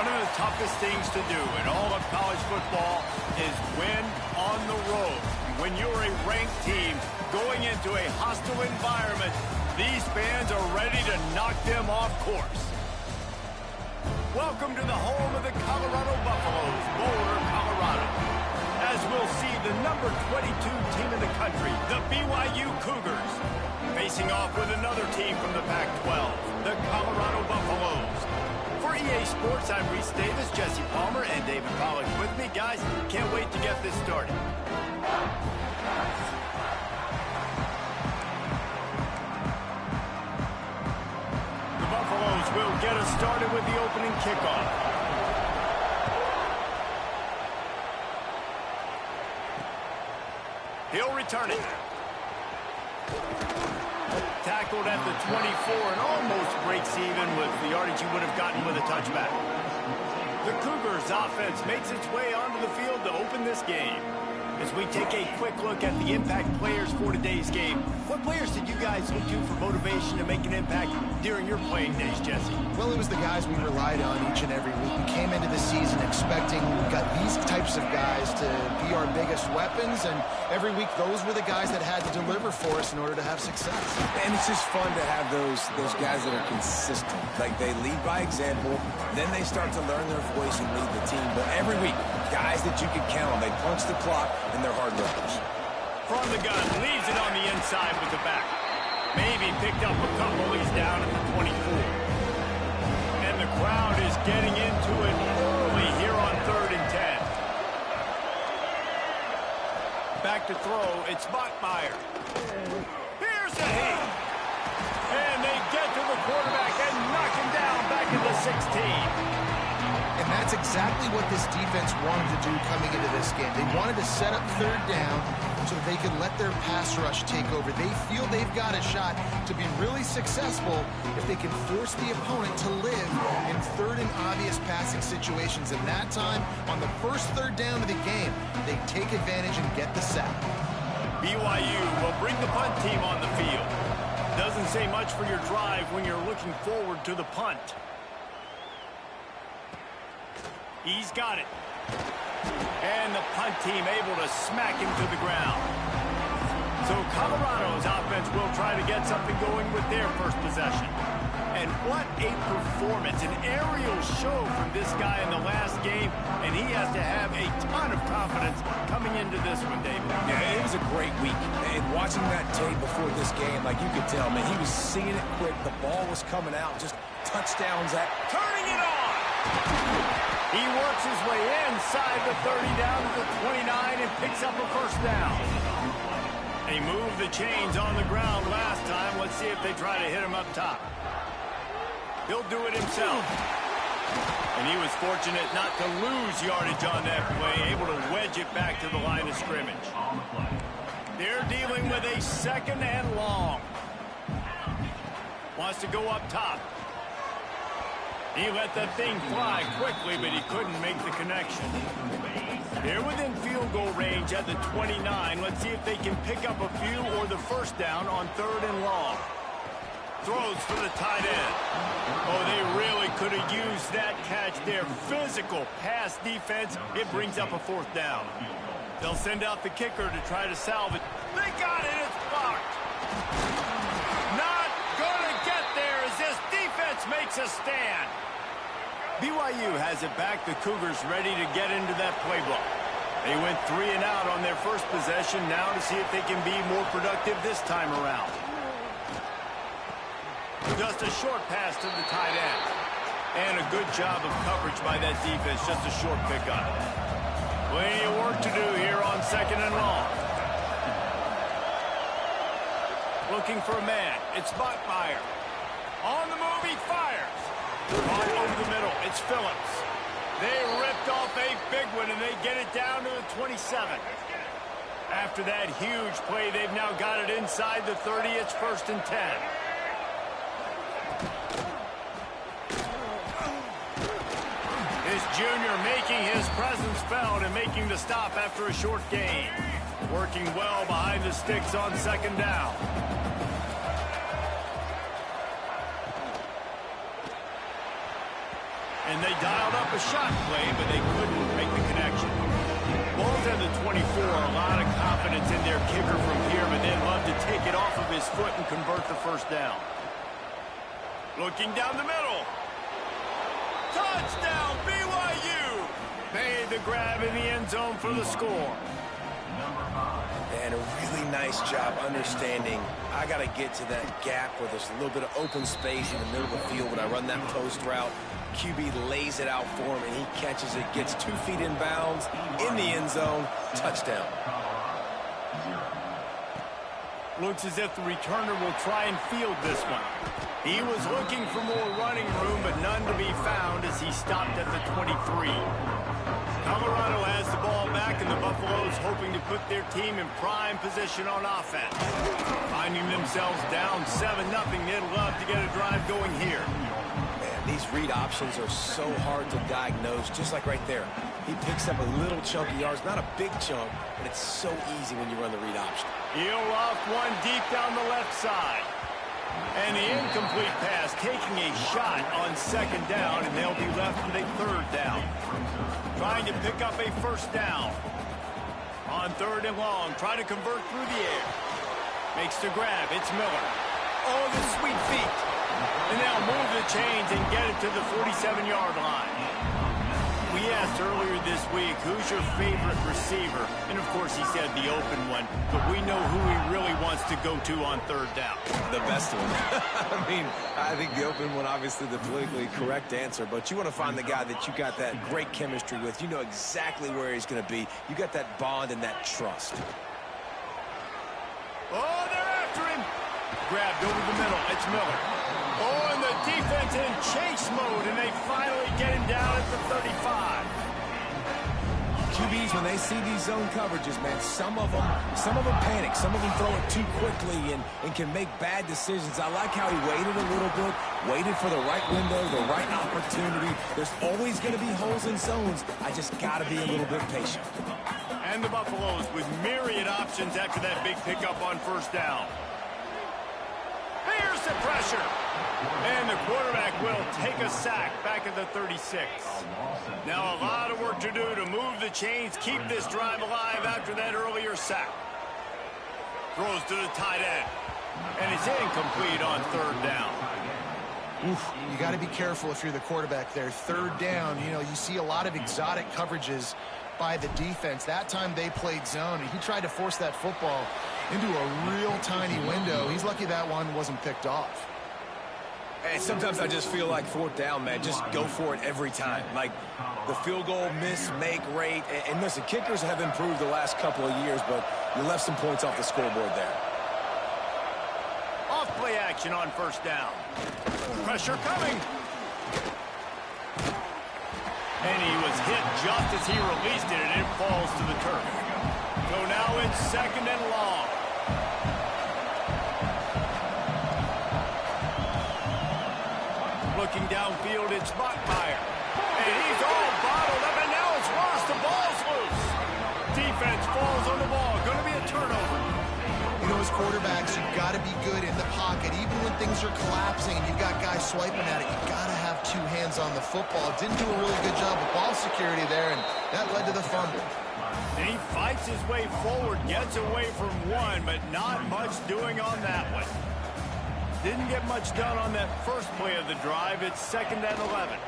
One of the toughest things to do in all of college football is win on the road. When you're a ranked team going into a hostile environment, these fans are ready to knock them off course. Welcome to the home of the Colorado Buffaloes, Boulder, Colorado. As we'll see the number 22 team in the country, the BYU Cougars, facing off with another team from the Pac-12, the Colorado Buffaloes. For EA Sports, I'm Reese Davis, Jesse Palmer, and David Pollack with me. Guys, can't wait to get this started. The Buffaloes will get us started with the opening kickoff. He'll return it. Tackled at the 24 and almost breaks even with the yardage he would have gotten with a touchback. The Cougars offense makes its way onto the field to open this game. As we take a quick look at the impact players for today's game, what players did you guys look to for motivation to make an impact during your playing days, Jesse? Well, it was the guys we relied on each and every week. We came into the season expecting we got these types of guys to be our biggest weapons, and every week those were the guys that had to deliver for us in order to have success. And it's just fun to have those guys that are consistent. Like, they lead by example, then they start to learn their voice and lead the team. But every week, guys that you can count on, they punch the clock, and they're hard workers. From the gun, leaves it on the inside with the back. Maybe picked up a couple. He's down at the 24. And the crowd is getting into it early here on 3rd and 10. Back to throw, it's Bachmeier. Here's the hit. And they get to the quarterback and knock him down back at the 16. And that's exactly what this defense wanted to do coming into this game. They wanted to set up 3rd down so that they could let their pass rush take over. They feel they've got a shot to be really successful if they can force the opponent to live in 3rd and obvious passing situations. And that time, on the first 3rd down of the game, they take advantage and get the sack. BYU will bring the punt team on the field. Doesn't say much for your drive when you're looking forward to the punt. He's got it. And the punt team able to smack him to the ground. So Colorado's offense will try to get something going with their first possession. And what a performance, an aerial show from this guy in the last game, and he has to have a ton of confidence coming into this one, David. Yeah, it was a great week. And watching that tape before this game, like, you could tell, man, he was seeing it quick. The ball was coming out, just touchdowns at... Turning it on! He works his way inside the 30 down to the 29 and picks up a first down. They moved the chains on the ground last time. Let's see if they try to hit him up top. He'll do it himself. And he was fortunate not to lose yardage on that play, able to wedge it back to the line of scrimmage. They're dealing with a 2nd and long. Wants to go up top. He let that thing fly quickly, but he couldn't make the connection. They're within field goal range at the 29. Let's see if they can pick up a few or the first down on 3rd and long. Throws for the tight end. Oh, they really could have used that catch there. Physical pass defense. It brings up a 4th down. They'll send out the kicker to try to salvage. They got it. It's blocked. Not gonna get there as this defense makes a stand. BYU has it back. The Cougars ready to get into that playbook. They went 3 and out on their first possession. Now to see if they can be more productive this time around. Just a short pass to the tight end. And a good job of coverage by that defense. Just a short pickup. Plenty of work to do here on 2nd and long. Looking for a man. It's Bachmeier. On the move, he fires. Caught over the middle. It's Phillips. They ripped off a big one, and they get it down to the 27. After that huge play, they've now got it inside the 30. It's 1st and 10. This junior making his presence felt and making the stop after a short gain. Working well behind the sticks on 2nd down. And they dialed up a shot play, but they couldn't make the connection. Ball's at the 24, a lot of confidence in their kicker from here, but they'd love to take it off of his foot and convert the first down. Looking down the middle. Touchdown, BYU! Made the grab in the end zone for the score. And a really nice job understanding I got to get to that gap where there's a little bit of open space in the middle of the field when I run that post route. QB lays it out for him, and he catches it, gets 2 feet in bounds, in the end zone, touchdown. Looks as if the returner will try and field this one. He was looking for more running room, but none to be found as he stopped at the 23. Colorado has the ball back, and the Buffaloes hoping to put their team in prime position on offense. Finding themselves down 7-0, they'd love to get a drive going here. Man, these read options are so hard to diagnose, just like right there. He picks up a little chunk of yards, not a big chunk, but it's so easy when you run the read option. He'll off one deep down the left side. And the incomplete pass taking a shot on second down, and they'll be left with a third down. Trying to pick up a first down. On third and long, trying to convert through the air. Makes the grab, it's Miller. Oh, the sweet feet. And they'll move the chains and get it to the 47-yard line. We asked earlier this week, who's your favorite receiver? And, of course, he said the open one. But we know who he really wants to go to on third down. The best one. I mean, I think the open one, obviously the politically correct answer. But you want to find the guy that you got that great chemistry with. You know exactly where he's going to be. You got that bond and that trust. Oh, they're after him. Grabbed over the middle. It's Miller. Oh, and the defense in chase mode, and they finally get him down at the 35. QBs, when they see these zone coverages, man, some of them panic. Some of them throw it too quickly and can make bad decisions. I like how he waited a little bit, waited for the right window, the right opportunity. There's always going to be holes in zones. I just got to be a little bit patient. And the Buffaloes with myriad options after that big pickup on first down. Here's the pressure. And the quarterback will take a sack back at the 36. Now a lot of work to do to move the chains, keep this drive alive after that earlier sack. Throws to the tight end. And it's incomplete on third down. Oof, you got to be careful if you're the quarterback there. Third down, you know, you see a lot of exotic coverages by the defense. That time they played zone, and he tried to force that football into a real tiny window. He's lucky that one wasn't picked off. And sometimes I just feel like fourth down, man, just go for it every time. Like the field goal miss-make rate. And listen, kickers have improved the last couple of years, but you left some points off the scoreboard there. Off play action on first down. Pressure coming. And he was hit just as he released it, and it falls to the turf. So now it's second and long. Looking downfield, it's Bachmeier. And he's all bottled up, and now it's worse. The ball's loose. Defense falls on the ball. Going to be a turnover. You know, as quarterbacks, you've got to be good in the pocket. Even when things are collapsing and you've got guys swiping at it, you've got to have two hands on the football. Didn't do a really good job of ball security there, and that led to the fumble. And he fights his way forward, gets away from one, but not much doing on that one. Didn't get much done on that first play of the drive. It's second and 11.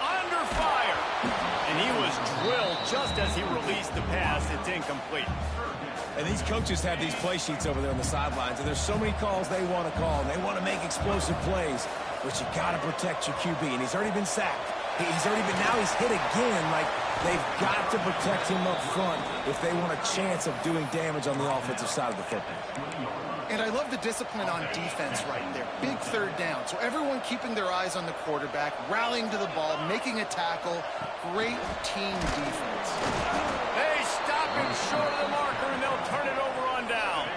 Under fire. And he was drilled just as he released the pass. It's incomplete. And these coaches have these play sheets over there on the sidelines, and there's so many calls they want to call, and they want to make explosive plays, but you got to protect your QB, and he's already been sacked. Now he's hit again. Like, they've got to protect him up front if they want a chance of doing damage on the offensive side of the football. And I love the discipline on defense right there. Big third down. So everyone keeping their eyes on the quarterback, rallying to the ball, making a tackle. Great team defense. They stop him short of the marker, and they'll turn it over on down.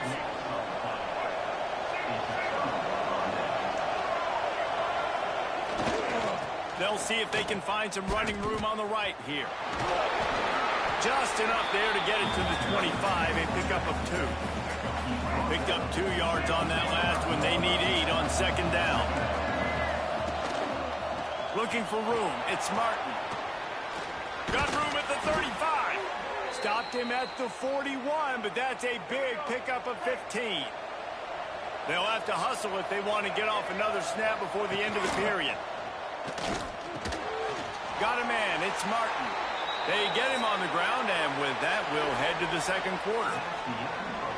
They'll see if they can find some running room on the right here. Just enough there to get it to the 25, a pickup of 2. Picked up 2 yards on that last one. They need 8 on second down. Looking for room. It's Martin. Got room at the 35. Stopped him at the 41, but that's a big pickup of 15. They'll have to hustle if they want to get off another snap before the end of the period. Got a man. It's Martin. They get him on the ground, and with that, we'll head to the second quarter.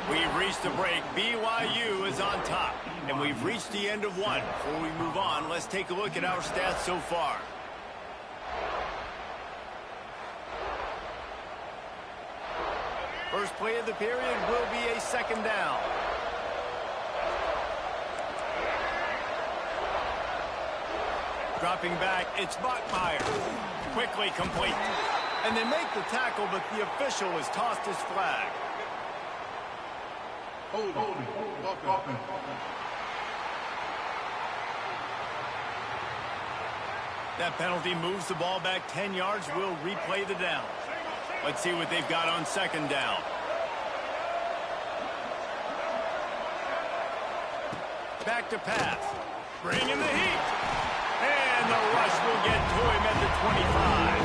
We've reached the break. BYU is on top, and we've reached the end of one. Before we move on, let's take a look at our stats so far. First play of the period will be a second down. Dropping back, it's Bachmeier. Quickly complete. And they make the tackle, but the official has tossed his flag. That penalty moves the ball back 10 yards. We'll replay the down. Let's see what they've got on second down. Back to pass. Bring in the heat. And the rush will get to him at the 25.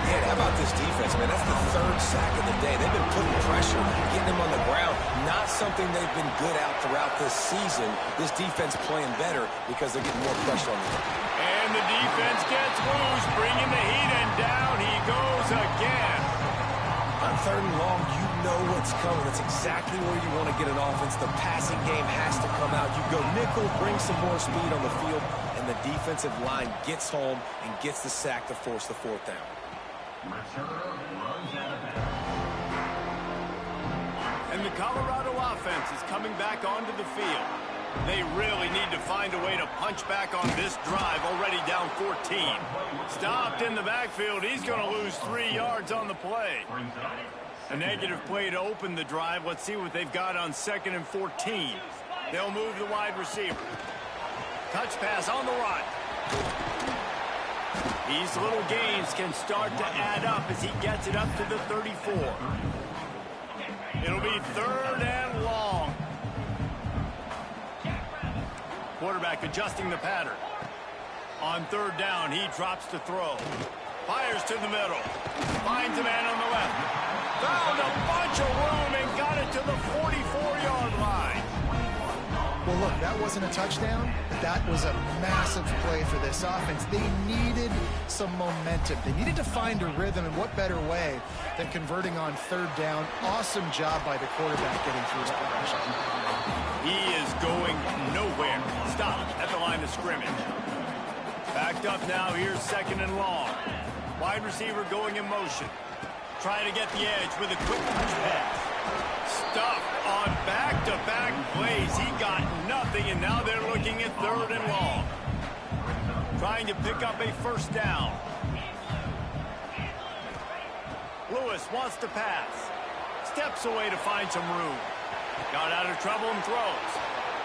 Man, how about this defense, man? That's the third sack of the day. They've been putting pressure, getting him on the ground. Not something they've been good at throughout this season. This defense playing better because they're getting more pressure on them. And the defense gets loose, bringing the heat, and down he goes again. On third and long, you know what's coming. That's exactly where you want to get an offense. The passing game has to come out. You go nickel, bring some more speed on the field, and the defensive line gets home and gets the sack to force the fourth down. And the Colorado offense is coming back onto the field. They really need to find a way to punch back on this drive, already down 14. Stopped in the backfield. He's going to lose 3 yards on the play. A negative play to open the drive. Let's see what they've got on 2nd and 14. They'll move the wide receiver. Touch pass on the run. These little gains can start to add up as he gets it up to the 34. It'll be 3rd and long. Quarterback adjusting the pattern. On 3rd down, he drops to throw. Fires to the middle. Finds a man on the left. Found a bunch of room and got it to the 44-yard line. Well, look, that wasn't a touchdown, but that was a massive play for this offense. They needed some momentum. They needed to find a rhythm, and what better way than converting on 3rd down. Awesome job by the quarterback getting through his progression. He is going nowhere. Stopped at the line of scrimmage. Backed up now. Here's 2nd and long. Wide receiver going in motion. Trying to get the edge with a quick touch pass. Stuffed on back-to-back plays. He got nothing, and now they're looking at 3rd and long. Trying to pick up a 1st down. Lewis wants to pass. Steps away to find some room. Got out of trouble and throws.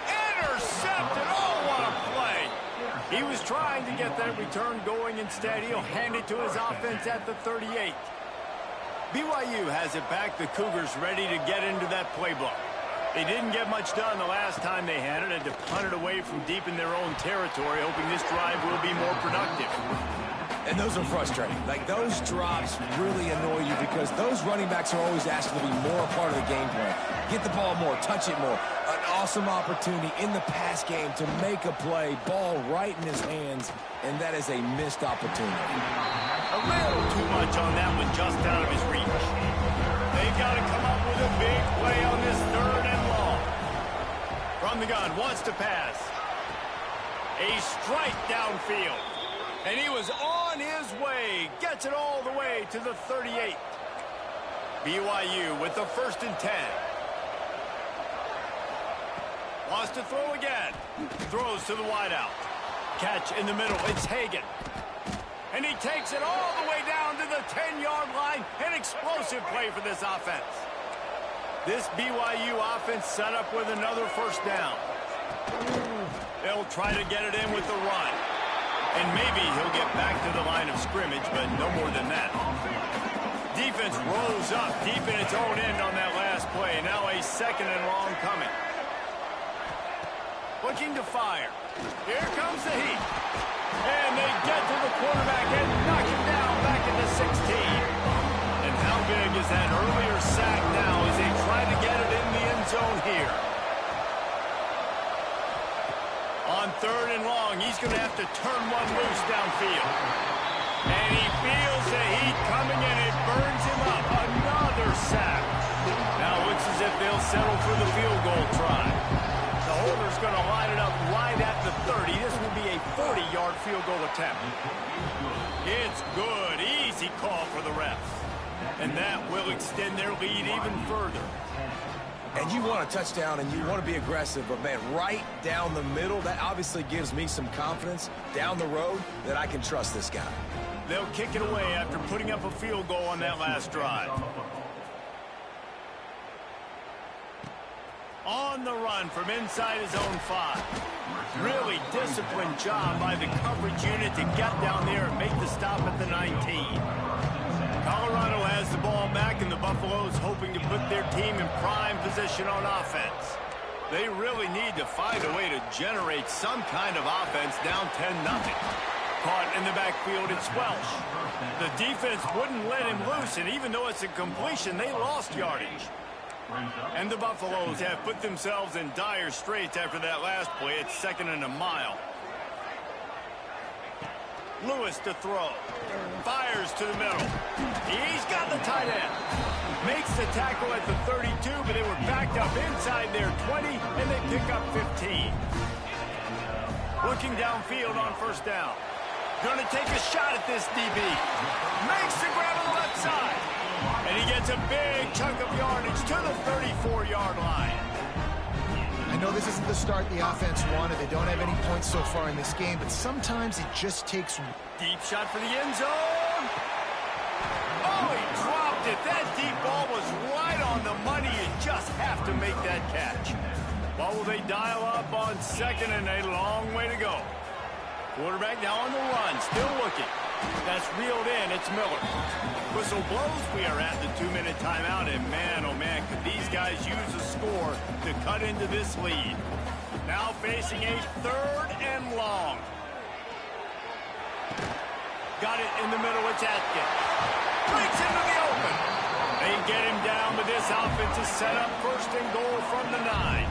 Intercepted. Oh, what a play. He was trying to get that return going. Instead, he'll hand it to his offense at the 38. BYU has it back. The Cougars ready to get into that playbook. They didn't get much done the last time they had it. Had to punt it away from deep in their own territory, hoping this drive will be more productive. And those are frustrating. Like, those drops really annoy you because those running backs are always asked to be more a part of the game plan. Get the ball more, touch it more. An awesome opportunity in the pass game to make a play, ball right in his hands, and that is a missed opportunity. A little too much on that one, just out of his reach. They've got to come up with a big play on this 3rd and long. From the gun, wants to pass. A strike downfield. And he was on his way. Gets it all the way to the 38. BYU with the 1st and 10. Wants to throw again. Throws to the wideout. Catch in the middle. It's Hagan. And he takes it all the way down to the 10-yard line. An explosive play for this offense. This BYU offense set up with another 1st down. They'll try to get it in with the run. And maybe he'll get back to the line of scrimmage, but no more than that. Defense rose up deep in its own end on that last play. Now a 2nd and long coming. Looking to fire. Here comes the heat. And they get to the quarterback and knock him down back into 16. And how big is that earlier sack now as they try to get it in the end zone here? On 3rd and long, he's going to have to turn one loose downfield. And he feels the heat coming and it burns him up. Another sack. Now it looks as if they'll settle for the field goal try. The holder's going to line it up right at the 30. This will be a 40-yard field goal attempt. It's good. Easy call for the refs. And that will extend their lead even further. And you want a touchdown and you want to be aggressive, but man, right down the middle, that obviously gives me some confidence down the road that I can trust this guy. They'll kick it away after putting up a field goal on that last drive. On the run from inside his own 5. Really disciplined job by the coverage unit to get down there and make the stop at the 19. Colorado has the ball back, and the Buffaloes hoping to put their team in prime position on offense. They really need to find a way to generate some kind of offense down 10-0. Caught in the backfield, it's Welsh. The defense wouldn't let him loose, and even though it's a completion, they lost yardage. And the Buffaloes have put themselves in dire straits after that last play. It's 2nd and a mile. Lewis to throw. Fires to the middle. He's got the tight end. Makes the tackle at the 32, but they were backed up inside their 20, and they pick up 15. Looking downfield on 1st down. Going to take a shot at this DB. Makes the grab on the left side. And he gets a big chunk of yardage to the 34-yard line. I know this isn't the start the offense wanted. They don't have any points so far in this game, but sometimes it just takes... Deep shot for the end zone. Oh, he dropped it. That deep ball was right on the money. You just have to make that catch. What will they dial up on 2nd and a long way to go? Quarterback now on the run, still looking. That's reeled in. It's Miller. Whistle blows. We are at the 2-minute timeout, and man, oh man, could these guys use a score to cut into this lead. Now facing a 3rd and long. Got it in the middle. It's Atkins. Breaks into the open. They get him down, but this offense is set up 1st and goal from the 9.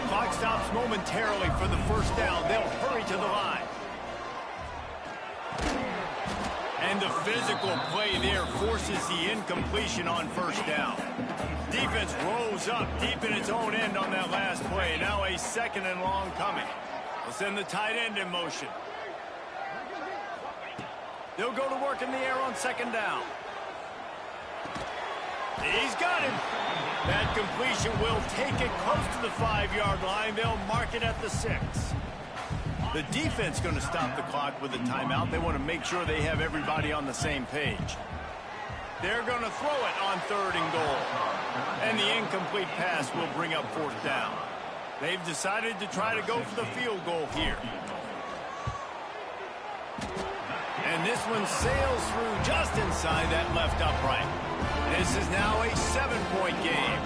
Clock stops momentarily for the 1st down. They'll hurry to the line. And the physical play there forces the incompletion on 1st down. Defense rose up deep in its own end on that last play. Now a 2nd and long coming. They'll send the tight end in motion. They'll go to work in the air on 2nd down. He's got him. That completion will take it close to the 5-yard line. They'll mark it at the 6. The defense going to stop the clock with a timeout. They want to make sure they have everybody on the same page. They're going to throw it on 3rd and goal. And the incomplete pass will bring up 4th down. They've decided to try to go for the field goal here. And this one sails through just inside that left upright. This is now a 7-point game.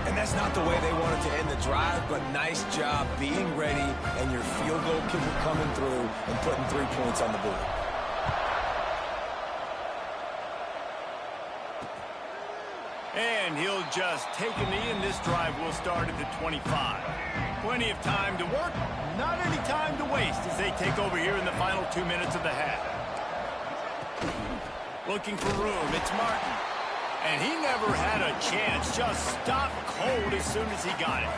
And that's not the way they wanted to end the drive, but nice job being ready and your field goal kicker coming through and putting 3 points on the board. And he'll just take a knee, and this drive will start at the 25. Plenty of time to work, not any time to waste as they take over here in the final 2 minutes of the half. Looking for room, it's Martin. And he never had a chance, just stopped cold as soon as he got it.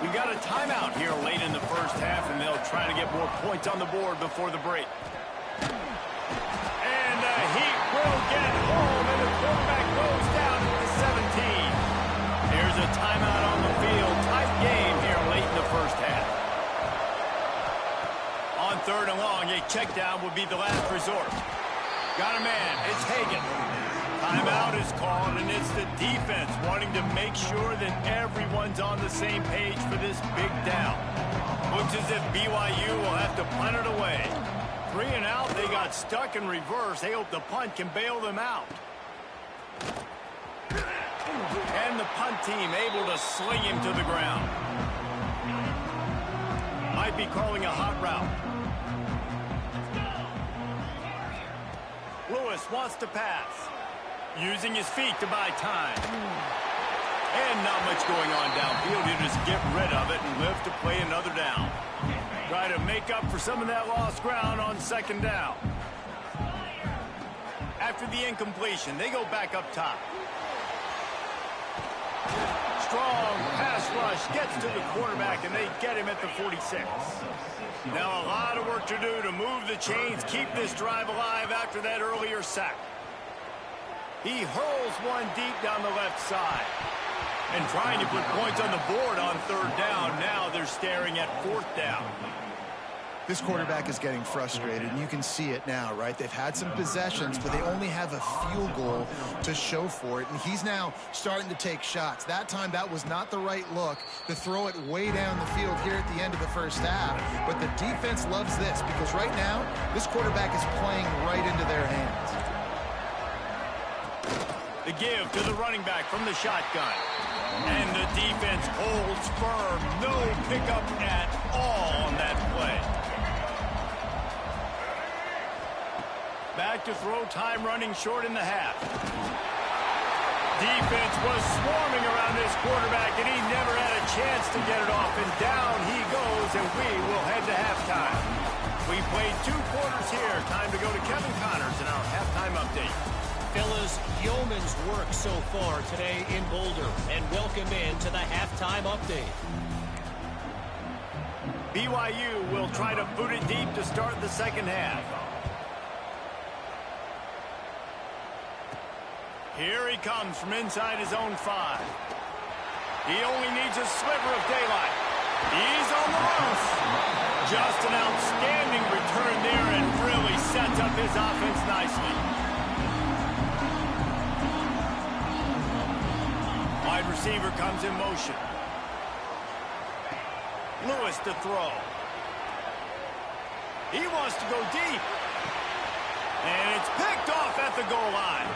We got a timeout here late in the 1st half, and they'll try to get more points on the board before the break. And the Heat will get home, and the quarterback goes down at the 17. Here's a timeout on the field. Tight game here late in the 1st half. On 3rd and long, a check down would be the last resort. Got a man. It's Hagan. Timeout is called, and it's the defense wanting to make sure that everyone's on the same page for this big down. Looks as if BYU will have to punt it away. 3 and out, they got stuck in reverse. They hope the punt can bail them out. And the punt team able to sling him to the ground. might be calling a hot route. Lewis wants to pass. Using his feet to buy time. And not much going on downfield. He'll just get rid of it and live to play another down. Try to make up for some of that lost ground on second down. After the incompletion, they go back up top. Strong pass rush gets to the quarterback, and they get him at the 46. Now a lot of work to do to move the chains, keep this drive alive after that earlier sack. He hurls one deep down the left side. And trying to put points on the board on third down. Now they're staring at fourth down. This quarterback is getting frustrated, and you can see it now, right? They've had some possessions, but they only have a field goal to show for it, and he's now starting to take shots. That time, that was not the right look to throw it way down the field here at the end of the first half, but the defense loves this because right now, this quarterback is playing right into their hands. The give to the running back from the shotgun. And the defense holds firm. No pickup at all on that play. Back to throw time running short in the half. Defense was swarming around this quarterback, and he never had a chance to get it off. And down he goes, and we will head to halftime. We played 2 quarters here. Time to go to Kevin Connors in our halftime update. Fellas, yeoman's work so far today in Boulder, and welcome in to the halftime update. BYU will try to boot it deep to start the second half. Here he comes from inside his own 5. He only needs a sliver of daylight. He's on the loose. Just an outstanding return there and really sets up his offense nicely. Wide receiver comes in motion. Lewis to throw. He wants to go deep. And it's picked off at the goal line.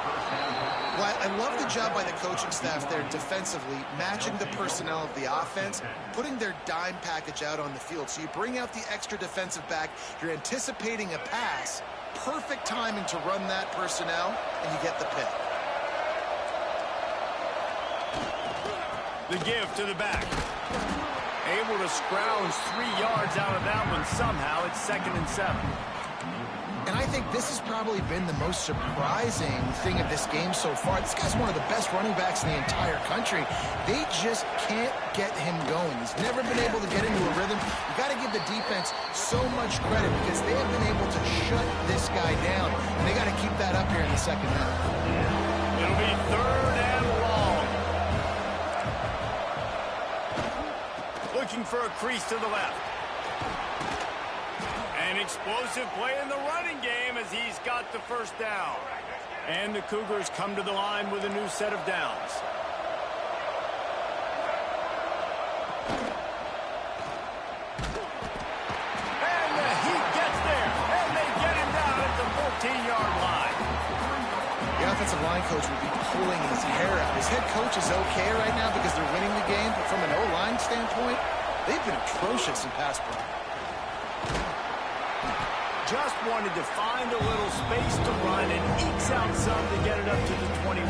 Well, I love the job by the coaching staff there defensively, matching the personnel of the offense, putting their dime package out on the field. So you bring out the extra defensive back, you're anticipating a pass, perfect timing to run that personnel, and you get the pick. The give to the back. Able to scrounge 3 yards out of that one somehow. It's 2nd and 7. And I think this has probably been the most surprising thing of this game so far. This guy's one of the best running backs in the entire country. They just can't get him going. He's never been able to get into a rhythm. You've got to give the defense so much credit because they have been able to shut this guy down. And they got to keep that up here in the second half. It'll be 3rd and long. Looking for a crease to the left. An explosive play in the running game as he's got the first down. And the Cougars come to the line with a new set of downs. And the Heat gets there. And they get him down at the 14-yard line. The offensive line coach will be pulling his hair out. His head coach is okay right now because they're winning the game. But from an O-line standpoint, they've been atrocious in pass play. Just wanted to find a little space to run and ekes out some to get it up to the 21.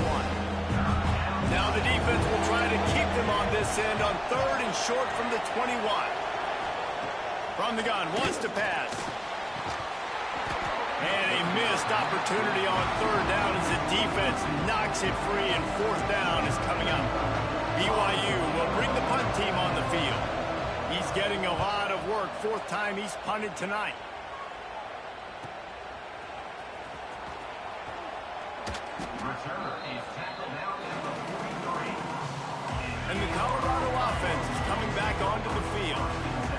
Now the defense will try to keep them on this end on 3rd and short from the 21. From the gun, wants to pass. And a missed opportunity on 3rd down as the defense knocks it free, and 4th down is coming up. BYU will bring the punt team on the field. He's getting a lot of work. 4th time he's punted tonight. And the Colorado offense is coming back onto the field.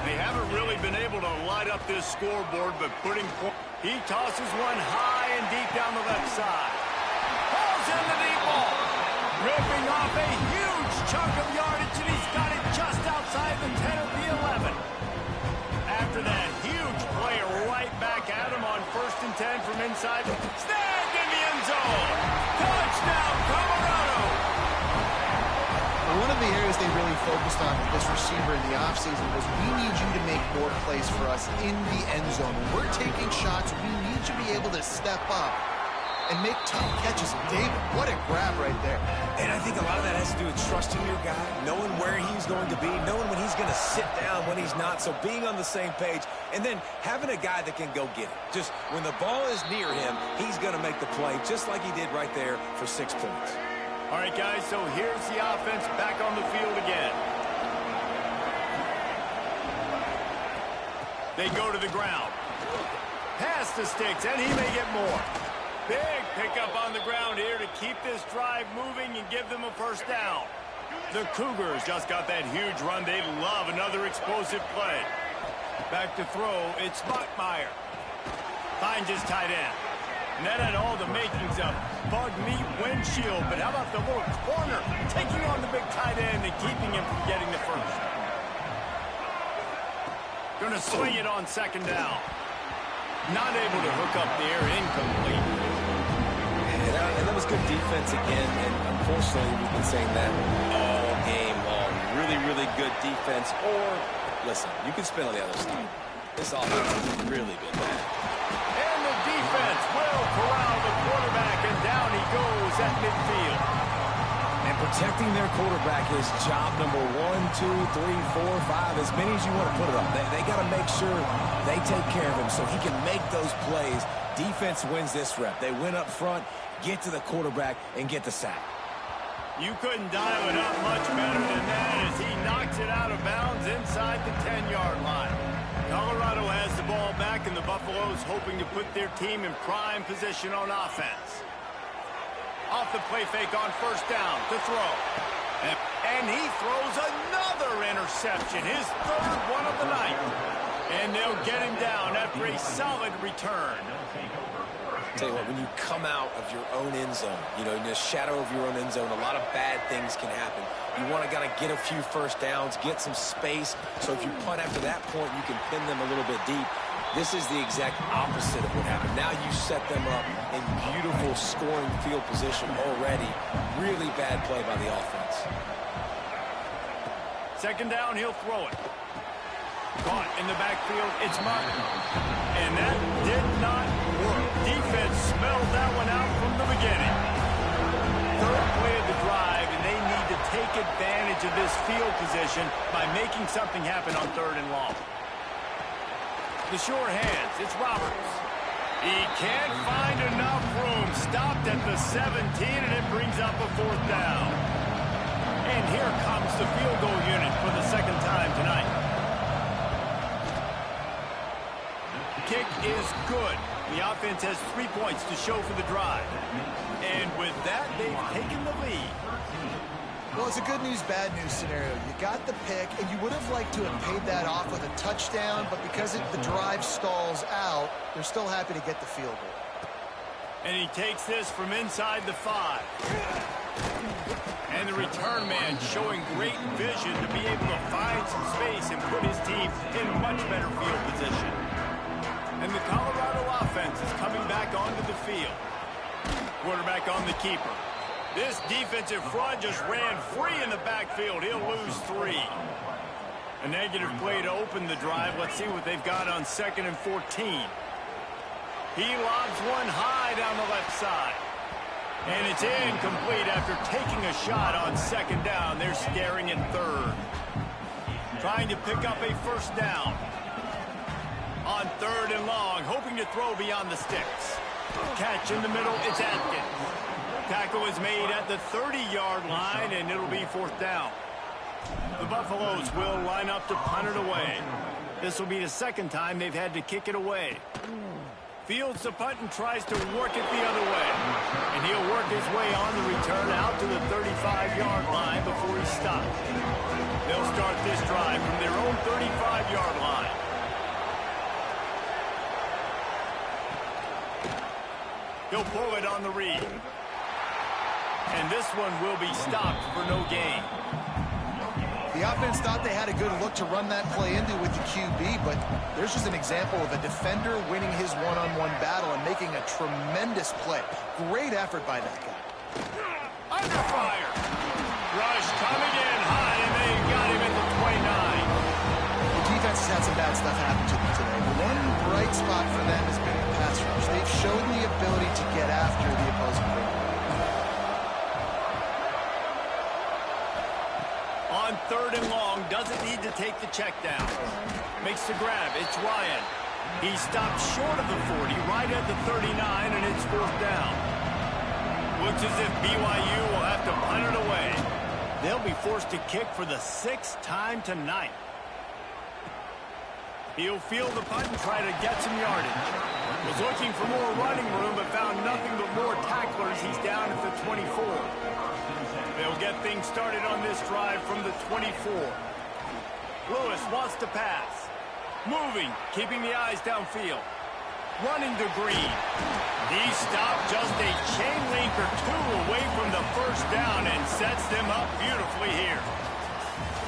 They haven't really been able to light up this scoreboard, but putting points. He tosses one high and deep down the left side. Falls in the deep ball. Ripping off a huge chunk of yardage, and he's got it just outside the 10 of the 11. After that huge play right back at him on 1st and 10 from inside. Snagged in the end zone. Touchdown, Colorado. One of of the areas they really focused on with this receiver in the offseason was, we need you to make more plays for us in the end zone. When we're taking shots, we need you to be able to step up and make tough catches. And David, what a grab right there. And I think a lot of that has to do with trusting your guy, knowing where he's going to be, knowing when he's going to sit down, when he's not, so being on the same page, and then having a guy that can go get it. Just when the ball is near him, he's going to make the play, just like he did right there for 6 points. All right, guys, so here's the offense back on the field again. They go to the ground. Pass to Sticks, and he may get more. Big pickup on the ground here to keep this drive moving and give them a first down. The Cougars just got that huge run. They love another explosive play. Back to throw, it's Bachmeier. Finds his tight end. And that had all the makings of bug meat windshield. But how about the little corner taking on the big tight end and keeping him from getting the first? Going to swing it on second down. Not able to hook up there, incomplete. And that was good defense again, and unfortunately we've been saying that all game long. Really, really good defense. Or, listen, you can spin on the other side. This offense has really been bad. And the defense will corral the quarterback, and down he goes at midfield. And protecting their quarterback is job number 1, 2, 3, 4, 5, as many as you want to put it up. They got to make sure they take care of him so he can make those plays. Defense wins this rep. They win up front, get to the quarterback, and get the sack. You couldn't dial it up much better than that as he knocks it out of bounds inside the 10-yard line. Colorado has the ball back, and the Buffaloes hoping to put their team in prime position on offense. Off the play fake on first down to throw. And he throws another interception, his third one of the night. And they'll get him down after a solid return. Tell you what, when you come out of your own end zone, you know, in the shadow of your own end zone, a lot of bad things can happen. You want to get a few first downs, get some space, so if you punt after that point, you can pin them a little bit deep. This is the exact opposite of what happened. Now you set them up in beautiful scoring field position already. Really bad play by the offense. Second down, he'll throw it. Caught in the backfield, it's Martin. And that did not work. Defense smelled that one out from the beginning. Third play of the drive, and they need to take advantage of this field position by making something happen on third and long. The short hands, it's Roberts. He can't find enough room. Stopped at the 17, and it brings up a fourth down. And here comes the field goal unit for the second time tonight. Kick is good. The offense has 3 points to show for the drive. And with that, they've taken the lead. Well, it's a good news, bad news scenario. You got the pick, and you would have liked to have paid that off with a touchdown, but because the drive stalls out, they're still happy to get the field goal. And he takes this from inside the 5. And the return man showing great vision to be able to find some space and put his team in much better field position. And the Colorado offense is coming back onto the field. Quarterback on the keeper. This defensive front just ran free in the backfield. He'll lose 3. A negative play to open the drive. Let's see what they've got on 2nd and 14. He lobs one high down the left side. And it's incomplete after taking a shot on second down. They're staring at third. Trying to pick up a first down. On third and long, hoping to throw beyond the sticks. Catch in the middle, it's Atkins. Tackle is made at the 30-yard line, and it'll be fourth down. The Buffaloes will line up to punt it away. This will be the second time they've had to kick it away. Fields the punt and tries to work it the other way. And he'll work his way on the return out to the 35-yard line before he stops. They'll start this drive from their own 35-yard line. He'll pull it on the read. And this one will be stopped for no gain. The offense thought they had a good look to run that play into with the QB, but there's just an example of a defender winning his one-on-one battle and making a tremendous play. Great effort by that guy. Under fire. Rush coming in defense has had some bad stuff happen to them today. The one bright spot for them has been the pass rush. They've shown the ability to get after the opposing quarterback. On 3rd and long, doesn't need to take the check down. Makes the grab. It's Ryan. He stopped short of the 40, right at the 39, and it's 4th down. Looks as if BYU will have to punt it away. They'll be forced to kick for the 6th time tonight. He'll field the punt and try to get some yardage. Was looking for more running room, but found nothing but more tacklers. He's down at the 24. They'll get things started on this drive from the 24. Lewis wants to pass. Moving, keeping the eyes downfield. Running to Green. He stopped just a chain link or two away from the 1st down and sets them up beautifully here.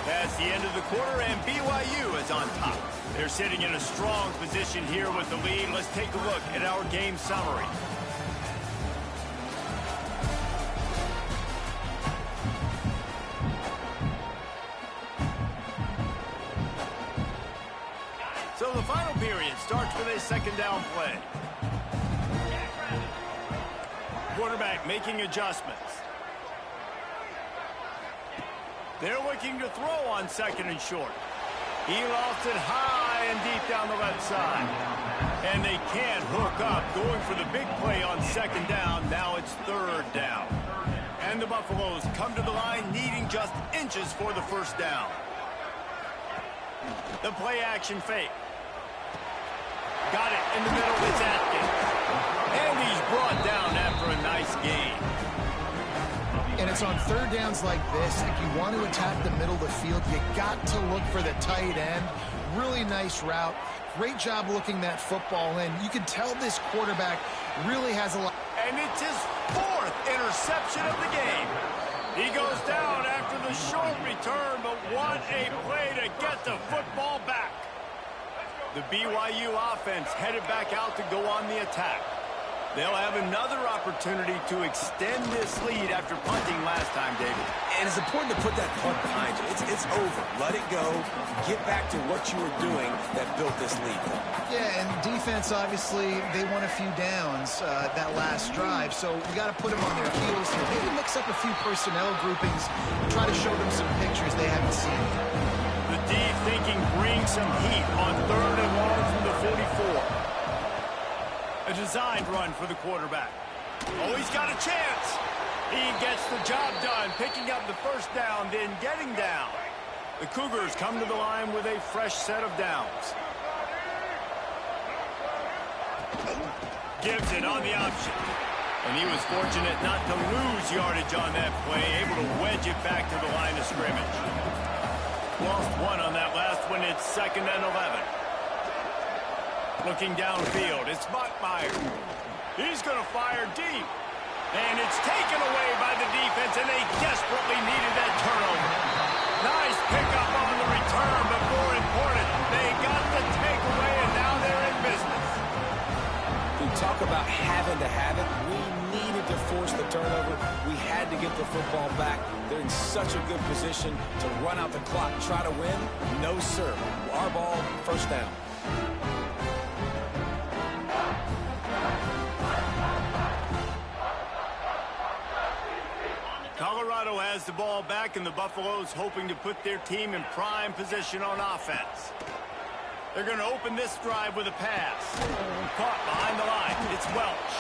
That's the end of the quarter, and BYU is on top. They're sitting in a strong position here with the lead. Let's take a look at our game summary. So the final period starts with a 2nd down play. Quarterback making adjustments. They're looking to throw on 2nd and short. He lost it high and deep down the left side. And they can't hook up, going for the big play on 2nd down. Now it's 3rd down. And the Buffaloes come to the line needing just inches for the 1st down. The play action fake. Got it in the middle. It's Atkins. And he's brought down after a nice gain. And it's on 3rd downs like this. If you want to attack the middle of the field, you got to look for the tight end. Really nice route. Great job looking that football in. You can tell this quarterback really has a lot. And it's his 4th interception of the game. He goes down after the short return, but what a play to get the football back. The BYU offense headed back out to go on the attack. They'll have another opportunity to extend this lead after punting last time, David. And it's important to put that punt behind you. It's over. Let it go. Get back to what you were doing that built this lead. Yeah, and defense, obviously, they won a few downs that last drive, so we got to put them on their heels here. Maybe mix up a few personnel groupings and try to show them some pictures they haven't seen. The D thinking bring some heat on 3rd and long from the 44. A designed run for the quarterback. Oh, he's got a chance. He gets the job done, picking up the 1st down, then getting down. The Cougars come to the line with a fresh set of downs. Gives it on the option. And he was fortunate not to lose yardage on that play, able to wedge it back to the line of scrimmage. Lost 1 on that last one. It's 2nd and 11. Looking downfield, it's Bachmeier. He's going to fire deep. And it's taken away by the defense, and they desperately needed that turnover. Nice pickup on the return, but more important, they got the takeaway, and now they're in business. We talk about having to have it. We needed to force the turnover. We had to get the football back. They're in such a good position to run out the clock and try to win. No, sir. Our ball, 1st down. Colorado has the ball back, and the Buffaloes hoping to put their team in prime position on offense. They're going to open this drive with a pass. Caught behind the line. It's Welch.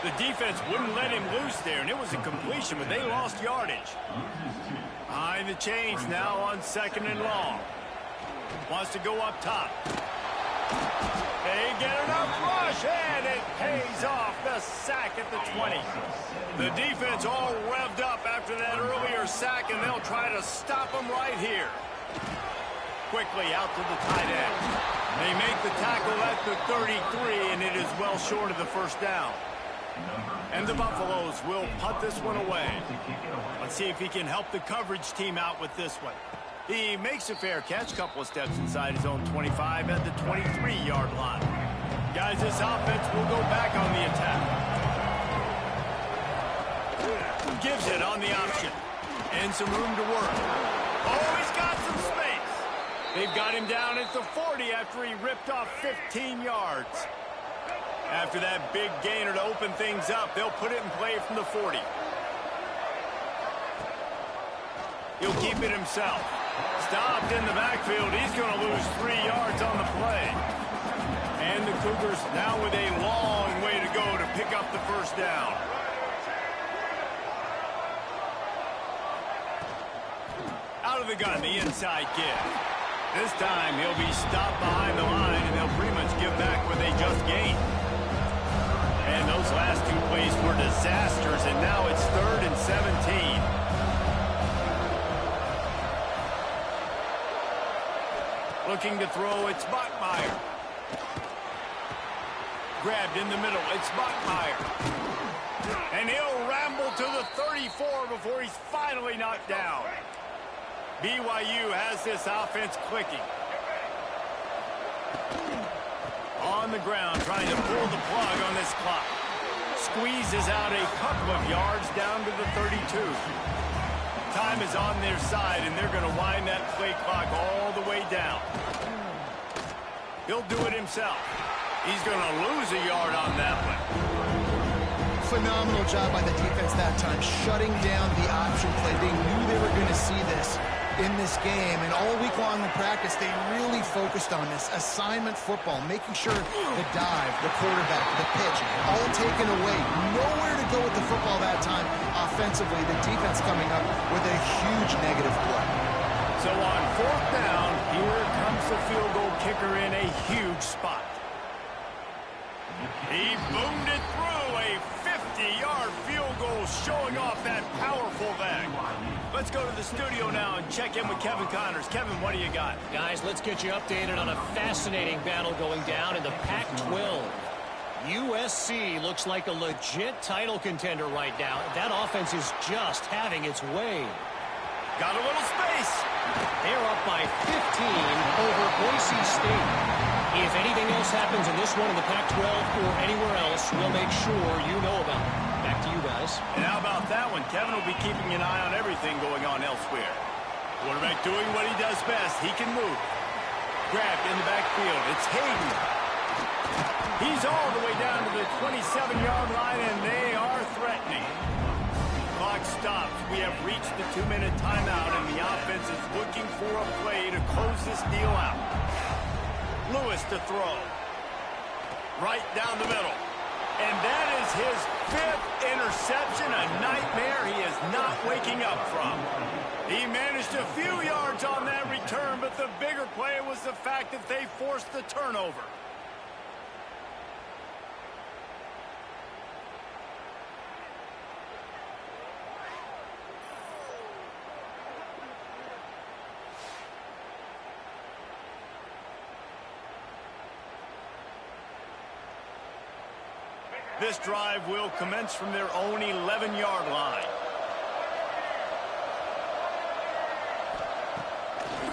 The defense wouldn't let him loose there, and it was a completion, but they lost yardage. Behind the chains now on 2nd and long. Wants to go up top. They get enough rush, and it pays off. The sack at the 20. The defense all revved up after that earlier sack, and they'll try to stop them right here. Quickly out to the tight end. They make the tackle at the 33, and it is well short of the 1st down. And the Buffaloes will punt this one away. Let's see if he can help the coverage team out with this one. He makes a fair catch, couple of steps inside his own 25 at the 23-yard line. Guys, this offense will go back on the attack. Gives it on the option. And some room to work. Oh, he's got some space. They've got him down at the 40 after he ripped off 15 yards. After that big gainer to open things up, they'll put it in play from the 40. He'll keep it himself. Stopped in the backfield. He's going to lose 3 yards on the play. And the Cougars now with a long way to go to pick up the first down. Out of the gun, the inside give. This time he'll be stopped behind the line, and they'll pretty much give back what they just gained. And those last 2 plays were disasters, and now it's 3rd and 17. Looking to throw, it's Bachmeier. Grabbed in the middle, it's Bachmeier. And he'll ramble to the 34 before he's finally knocked down. BYU has this offense clicking. On the ground, trying to pull the plug on this clock. Squeezes out a couple of yards down to the 32. Time is on their side, and they're going to wind that play clock all the way down. He'll do it himself. He's going to lose a yard on that one. Phenomenal job by the defense that time, shutting down the option play. They knew they were going to see this in this game, and all week long in practice, they really focused on this assignment football, making sure the dive, the quarterback, the pitch, all taken away. Nowhere to go with the football that time offensively. The defense coming up with a huge negative play. So on 4th down, here comes the field goal kicker in a huge spot. He boomed it through, a 50-yard field goal, showing off that powerful leg. Let's go to the studio now and check in with Kevin Connors. Kevin, what do you got? Guys, let's get you updated on a fascinating battle going down in the Pac-12. USC looks like a legit title contender right now. That offense is just having its way. Got a little space. They're up by 15 over Boise State. If anything else happens in this one in the Pac-12 or anywhere else, we'll make sure you know about it. Back to you guys. And how about that one? Kevin will be keeping an eye on everything going on elsewhere. Quarterback doing what he does best. He can move. Grabbed in the backfield. It's Hayden. He's all the way down to the 27-yard line, and they are threatening. Clock stops. We have reached the 2-minute timeout, and the offense is looking for a play to close this deal out. Lewis to throw. Right down the middle. And that is his 5th interception, a nightmare he is not waking up from. He managed a few yards on that return, but the bigger play was the fact that they forced the turnover. This drive will commence from their own 11-yard line.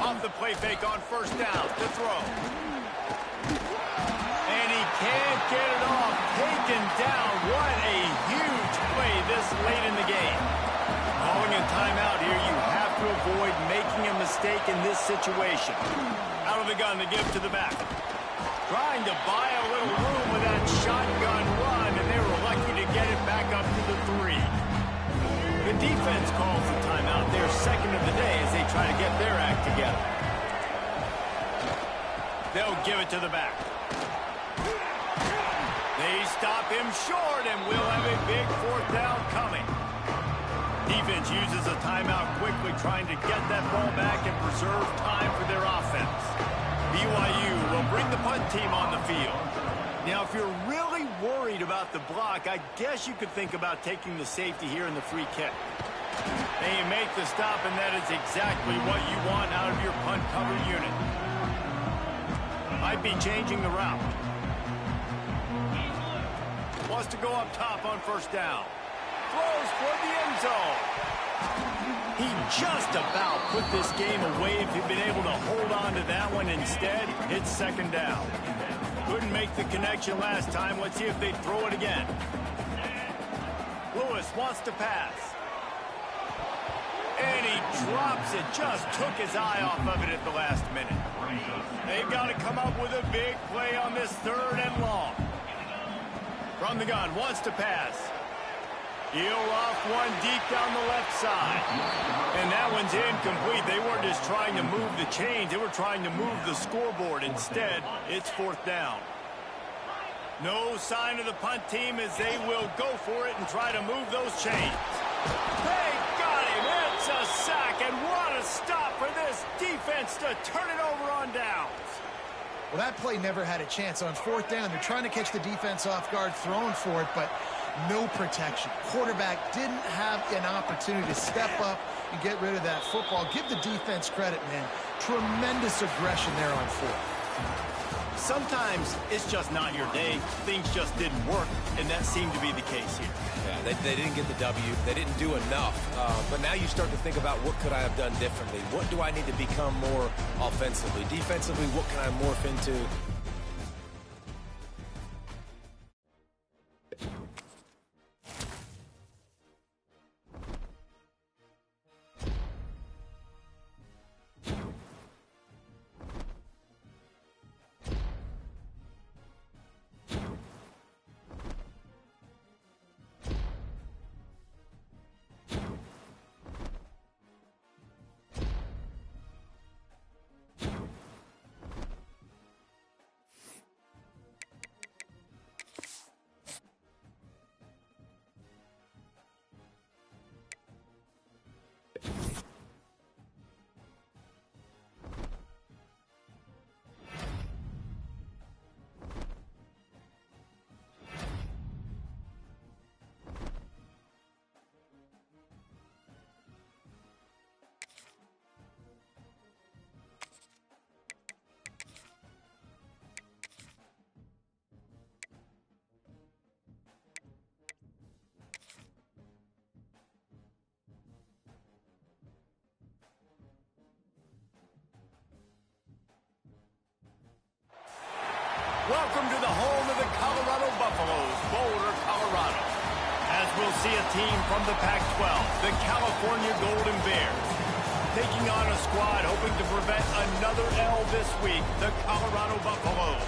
Off the play fake on 1st down to throw. And he can't get it off. Taken down. What a huge play this late in the game. Calling a timeout here, you have to avoid making a mistake in this situation. Out of the gun to give to the back. Trying to buy a little room with that shotgun run, and they were lucky to get it back up to the 3. The defense calls the timeout, their 2nd of the day, as they try to get their act together. They'll give it to the back. They stop him short, and we'll have a big 4th down coming. Defense uses a timeout quickly, trying to get that ball back and preserve time for their offense. BYU will bring the punt team on the field. Now, if you're really worried about the block, I guess you could think about taking the safety here in the free kick. They make the stop, and that is exactly what you want out of your punt cover unit. Might be changing the route. Wants to go up top on 1st down. Throws for the end zone. He just about put this game away if he'd been able to hold on to that one. Instead, it's 2nd down. Couldn't make the connection last time. Let's see if they throw it again. Lewis wants to pass. And he drops it, just took his eye off of it at the last minute. They've got to come up with a big play on this 3rd and long. From the gun, wants to pass. He'll off one deep down the left side. And that one's incomplete. They weren't just trying to move the chains. They were trying to move the scoreboard. Instead, it's 4th down. No sign of the punt team as they will go for it and try to move those chains. They got him. It's a sack. And what a stop for this defense to turn it over on downs. Well, that play never had a chance. On 4th down, they're trying to catch the defense off guard, throwing for it, but no protection. Quarterback didn't have an opportunity to step up and get rid of that football. Give the defense credit, man. Tremendous aggression there on 4th. Sometimes it's just not your day. Things just didn't work, and that seemed to be the case here. Yeah, they didn't get the W. They didn't do enough. But now you start to think about what could I have done differently? What do I need to become more offensively? Defensively, what can I morph into? Welcome to the home of the Colorado Buffaloes, Boulder, Colorado. As we'll see a team from the Pac-12, the California Golden Bears, taking on a squad hoping to prevent another L this week, the Colorado Buffaloes.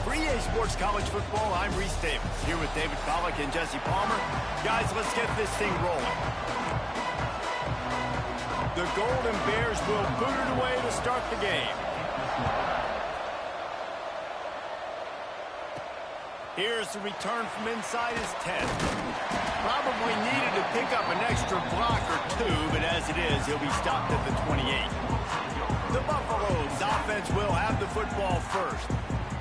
For EA Sports College Football, I'm Reese Davis, here with David Pollack and Jesse Palmer. Guys, let's get this thing rolling. The Golden Bears will boot it away to start the game. Here's the return from inside his 10. Probably needed to pick up an extra block or two, but as it is, he'll be stopped at the 28. The Buffaloes offense will have the football first.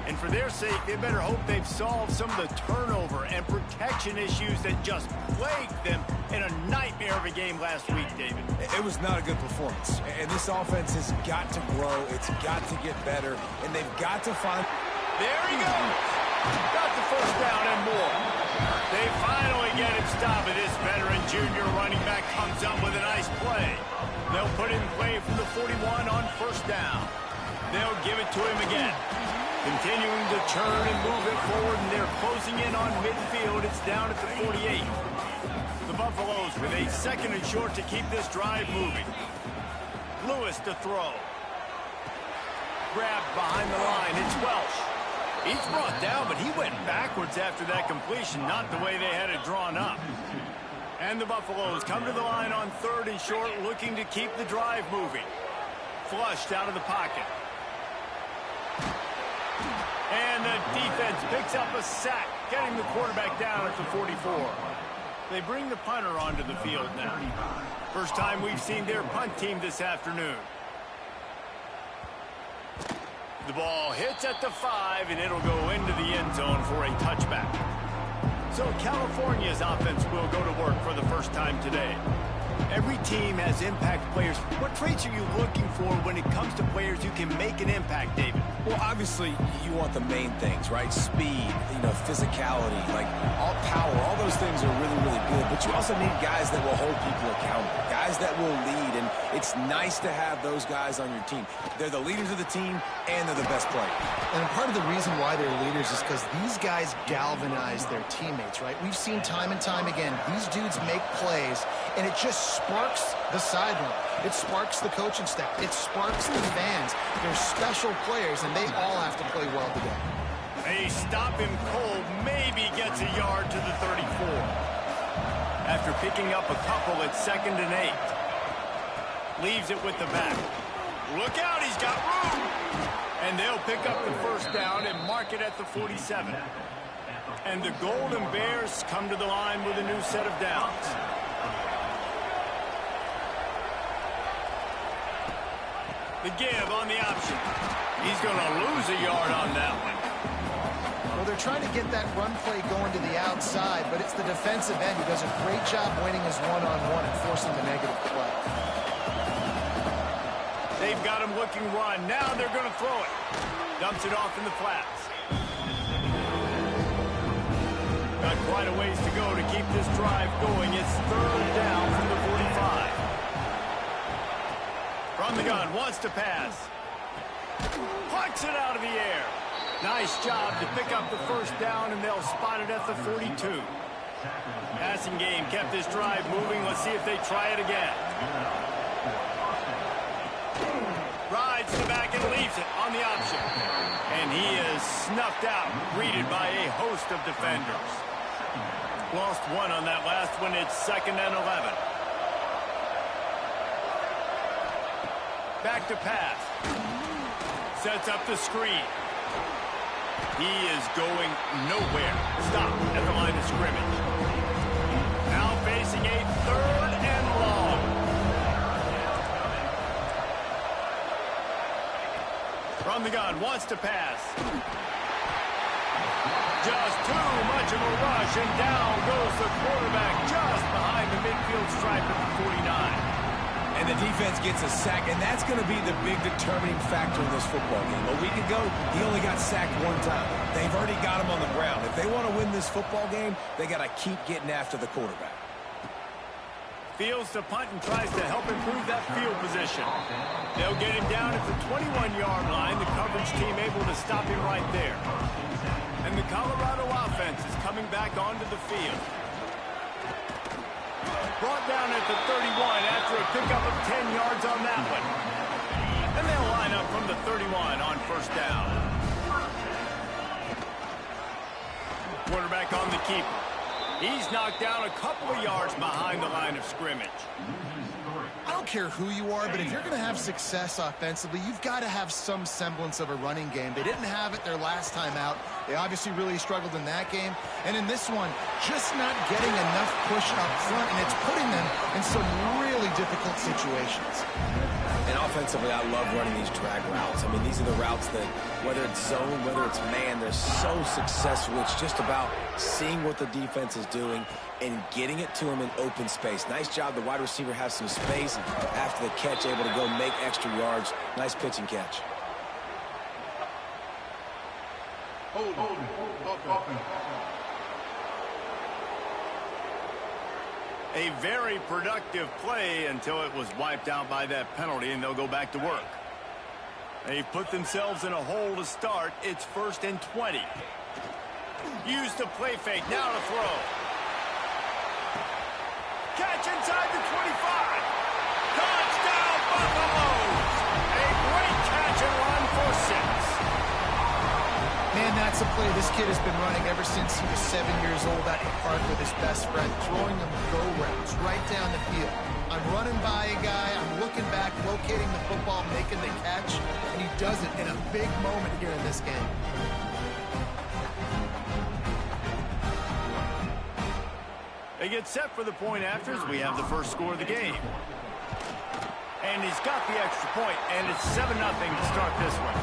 And for their sake, they better hope they've solved some of the turnover and protection issues that just plagued them in a nightmare of a game last week, David. It was not a good performance. And this offense has got to grow. It's got to get better. And they've got to find... There he goes. Got the first down and more. They finally get him stopped, but this veteran junior running back comes up with a nice play. They'll put in play from the 41 on first down. They'll give it to him again. Continuing to turn and move it forward, and they're closing in on midfield. It's down at the 48. The Buffaloes with a second and short to keep this drive moving. Lewis to throw. Grabbed behind the line. It's Welsh. He's brought down, but he went backwards after that completion, not the way they had it drawn up. And the Buffaloes come to the line on third and short, looking to keep the drive moving. Flushed out of the pocket. And the defense picks up a sack, getting the quarterback down at the 44. They bring the punter onto the field now. First time we've seen their punt team this afternoon. The ball hits at the 5, and it'll go into the end zone for a touchback. So California's offense will go to work for the first time today. Every team has impact players. What traits are you looking for when it comes to players who can make an impact, David? Well, obviously, you want the main things, right? Speed, physicality, like all power. All those things are really, really good. But you also need guys that will hold people accountable. Guys guys that will lead, and it's nice to have those guys on your team. They're the leaders of the team, and they're the best players. And part of the reason why they're leaders is because these guys galvanize their teammates, right? We've seen time and time again, these dudes make plays, and it just sparks the sideline. It sparks the coaching staff. It sparks the fans. They're special players, and they all have to play well together. They stop him cold, maybe gets a yard to the 34. After picking up a couple at 2nd and 8. Leaves it with the back. Look out, he's got room! And they'll pick up the first down and mark it at the 47. And the Golden Bears come to the line with a new set of downs. The give on the option. He's going to lose a yard on that one. Well, they're trying to get that run play going to the outside, but it's the defensive end who does a great job winning his one-on-one and forcing the negative play. They've got him looking run. Now they're going to throw it. Dumps it off in the flats. Got quite a ways to go to keep this drive going. It's 3rd down from the 45. From the gun, wants to pass. Plucks it out of the air. Nice job to pick up the first down, and they'll spot it at the 42. Passing game kept this drive moving. Let's see if they try it again. Rides to the back and leaves it on the option. And he is snuffed out, greeted by a host of defenders. Lost one on that last one. It's 2nd and 11. Back to pass. Sets up the screen. He is going nowhere. Stop at the line of scrimmage. Now facing a 3rd and long. From the gun, wants to pass. Just too much of a rush, and down goes the quarterback just behind the midfield stripe at the 49. And the defense gets a sack, and that's going to be the big determining factor in this football game. A week ago, he only got sacked 1 time. They've already got him on the ground. If they want to win this football game, they got to keep getting after the quarterback. Fields to punt and tries to help improve that field position. They'll get him down at the 21-yard line. The coverage team able to stop him right there. And the Colorado offense is coming back onto the field. Brought down at the 31 after a pickup of 10 yards on that one. And they'll line up from the 31 on first down. Quarterback on the keeper. He's knocked down a couple of yards behind the line of scrimmage. I don't care who you are, but if you're going to have success offensively, you've got to have some semblance of a running game. They didn't have it their last time out. They obviously really struggled in that game. And in this one, just not getting enough push up front, and it's putting them in some really difficult situations. And offensively, I love running these drag routes. I mean, these are the routes that, whether it's zone, whether it's man, they're so successful. It's just about seeing what the defense is doing and getting it to him in open space. Nice job. The wide receiver has some space after the catch, able to go make extra yards. Nice pitch and catch. A very productive play until it was wiped out by that penalty, and they'll go back to work. They put themselves in a hole to start. It's 1st and 20. Use the play fake. Now to throw. Catch inside the 25. Touchdown, Buffaloes! A great catch and run for 6. Man, that's a play this kid has been running ever since he was 7 years old at the park with his best friend, throwing them go routes right down the field. I'm running by a guy, I'm looking back, locating the football, making the catch, and he does it in a big moment here in this game. They get set for the point afters. We have the first score of the game. And he's got the extra point, and it's 7-0 to start this one.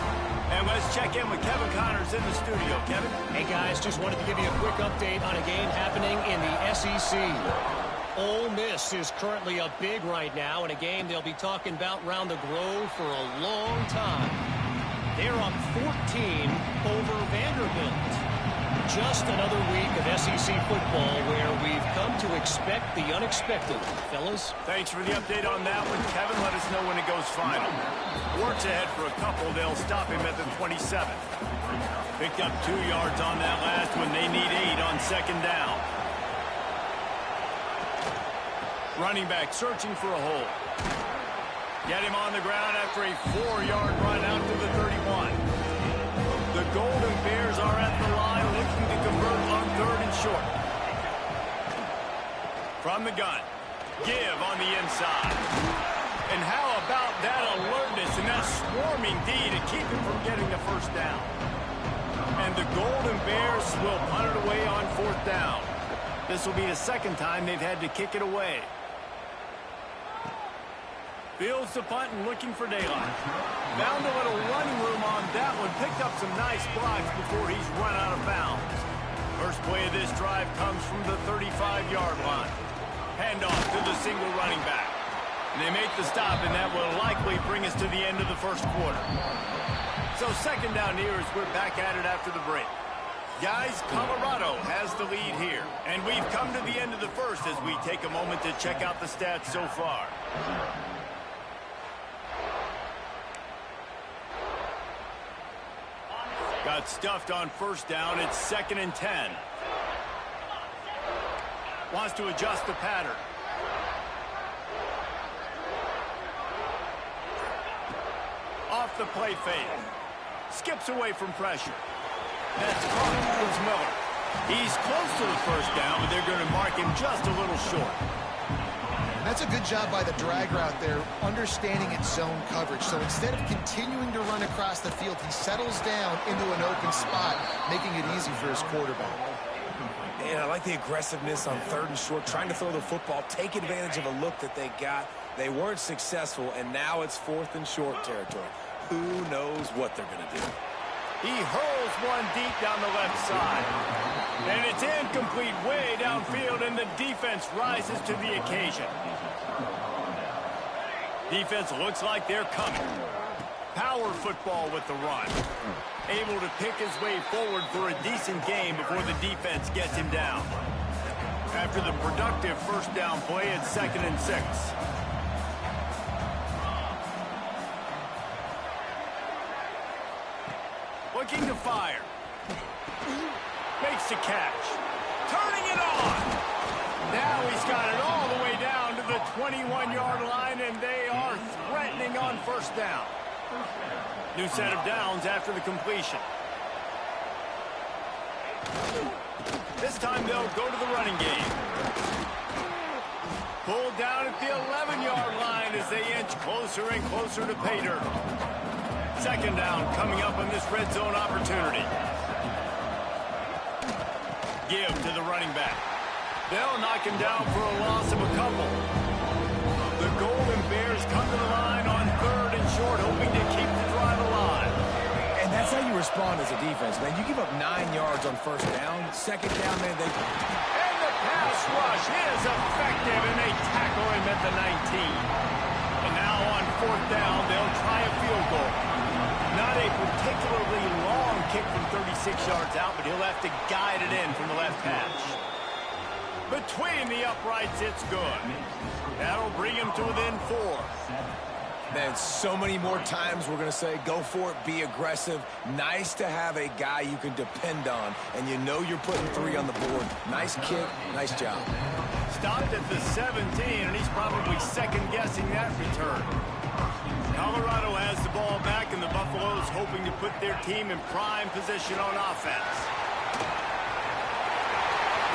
And let's check in with Kevin Connors in the studio. Kevin? Hey, guys, just wanted to give you a quick update on a game happening in the SEC. Ole Miss is currently up big right now in a game they'll be talking about round the Grove for a long time. They're up 14 over Vanderbilt. just another week of SEC football where we've come to expect the unexpected. Fellas? Thanks for the update on that one, Kevin. Let us know when it goes final. Wart's ahead for a couple. They'll stop him at the 27. Picked up 2 yards on that last one. They need 8 on second down. Running back searching for a hole. Get him on the ground after a 4-yard run out to the 31. The Golden Bears are at the line looking to convert on 3rd and short. From the gun. Give on the inside. And how about that alertness and that swarming D to keep him from getting the first down? And the Golden Bears will punt it away on 4th down. This will be the second time they've had to kick it away. Fields the punt and looking for daylight. Found a little running room on that one. Picked up some nice blocks before he's run out of bounds. First play of this drive comes from the 35-yard line. Handoff to the single running back. And they make the stop, and that will likely bring us to the end of the first quarter. So second down here as we're back at it after the break. Guys, Colorado has the lead here. And we've come to the end of the first as we take a moment to check out the stats so far. Got stuffed on first down. It's 2nd and 10. Wants to adjust the pattern. Off the play fake. Skips away from pressure. That's caught. It's Miller. He's close to the first down, but they're going to mark him just a little short. That's a good job by the drag route there, understanding its zone coverage. So instead of continuing to run across the field, he settles down into an open spot, making it easy for his quarterback. And I like the aggressiveness on 3rd and short, trying to throw the football, take advantage of a look that they got. They weren't successful, and now it's 4th and short territory. Who knows what they're going to do? He hurls one deep down the left side. And it's incomplete way downfield, and the defense rises to the occasion. Defense looks like they're coming. Power football with the run. Able to pick his way forward for a decent game before the defense gets him down. After the productive first down play, it's 2nd and 6. Looking to fire. Makes the catch. Turning it on. Now he's got it all the way down to the 21-yard line, and they are threatening on first down. New set of downs after the completion. This time they'll go to the running game. Pulled down at the 11-yard line as they inch closer and closer to pay dirt. Second down coming up on this red zone opportunity. Give to the running back. They'll knock him down for a loss of a couple. The Golden Bears come to the line on 3rd and short, hoping to keep the drive alive. And that's how you respond as a defense, man. You give up 9 yards on first down. Second down, man, they... And the pass rush is effective, and they tackle him at the 19. And now on 4th down, they'll try a field goal. Not a particularly long kick from 36 yards out, but he'll have to guide it in from the left hash. Between the uprights, it's good. That'll bring him to within 4. Man, so many more times we're going to say, go for it, be aggressive. Nice to have a guy you can depend on, and you know you're putting 3 on the board. Nice kick, nice job. Stopped at the 17, and he's probably second-guessing that return. Colorado has the ball back, and the Buffaloes hoping to put their team in prime position on offense.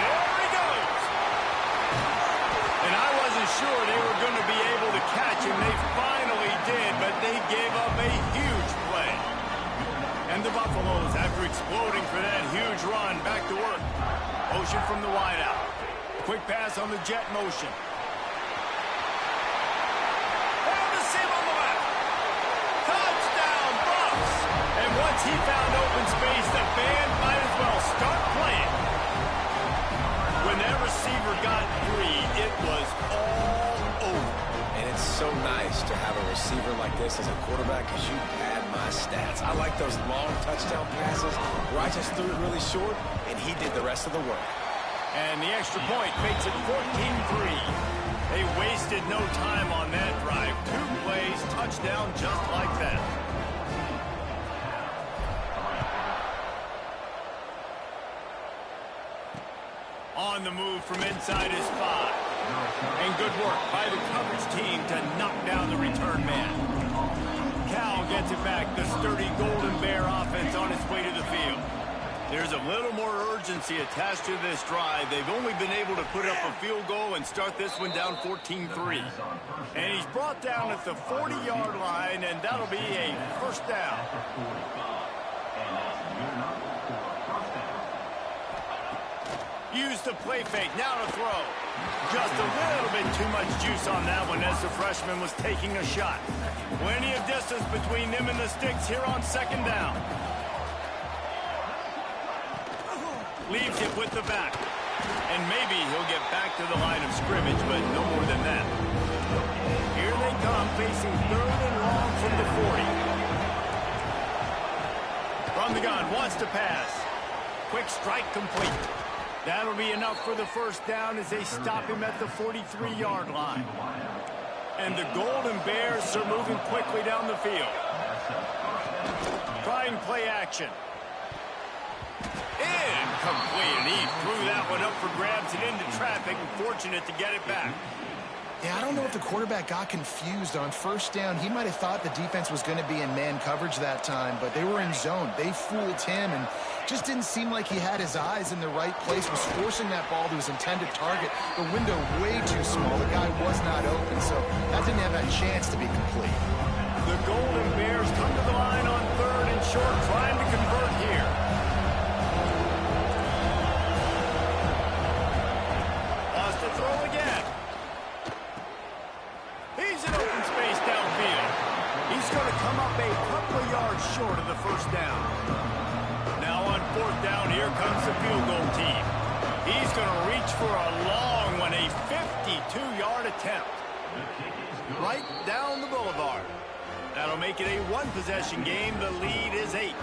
There he goes! And I wasn't sure they were going to be able to catch him. They finally did, but they gave up a huge play. And the Buffaloes, after exploding for that huge run, back to work. Motion from the wideout. Quick pass on the jet motion. Once he found open space, the band might as well start playing. When that receiver got 3, it was all over. And it's so nice to have a receiver like this as a quarterback because you had my stats. I like those long touchdown passes where I just threw it really short, and he did the rest of the work. And the extra point makes it 14-3. They wasted no time on that drive. 2 plays, touchdown just like that. On the move from inside his 5. And good work by the coverage team to knock down the return man. Cal gets it back. The sturdy Golden Bear offense on its way to the field. There's a little more urgency attached to this drive. They've only been able to put up a field goal and start this one down 14-3. And he's brought down at the 40-yard line, and that'll be a first down. Use the play fake, now to throw. Just a little bit too much juice on that one as the freshman was taking a shot. Plenty of distance between them and the sticks here on second down. Leaves it with the back. And maybe he'll get back to the line of scrimmage, but no more than that. Here they come, facing 3rd and long from the 40. From the gun, wants to pass. Quick strike complete. That'll be enough for the first down as they stop him at the 43-yard line. And the Golden Bears are moving quickly down the field. Trying play action. Incomplete, and he threw that one up for grabs and into traffic, and fortunate to get it back. Yeah, I don't know if the quarterback got confused on first down. He might have thought the defense was going to be in man coverage that time, but they were in zone. They fooled him and just didn't seem like he had his eyes in the right place, was forcing that ball to his intended target. The window way too small. The guy was not open, so that didn't have a chance to be complete. The Golden Bears come to the line on 3rd and short, trying to convert here. Wants to throw again. He's in open space downfield. He's going to come up a couple of yards short of the first down. Now on 4th down, here comes the field goal team. He's going to reach for a long one, a 52-yard attempt. Right down the boulevard. That'll make it a 1-possession game. The lead is 8.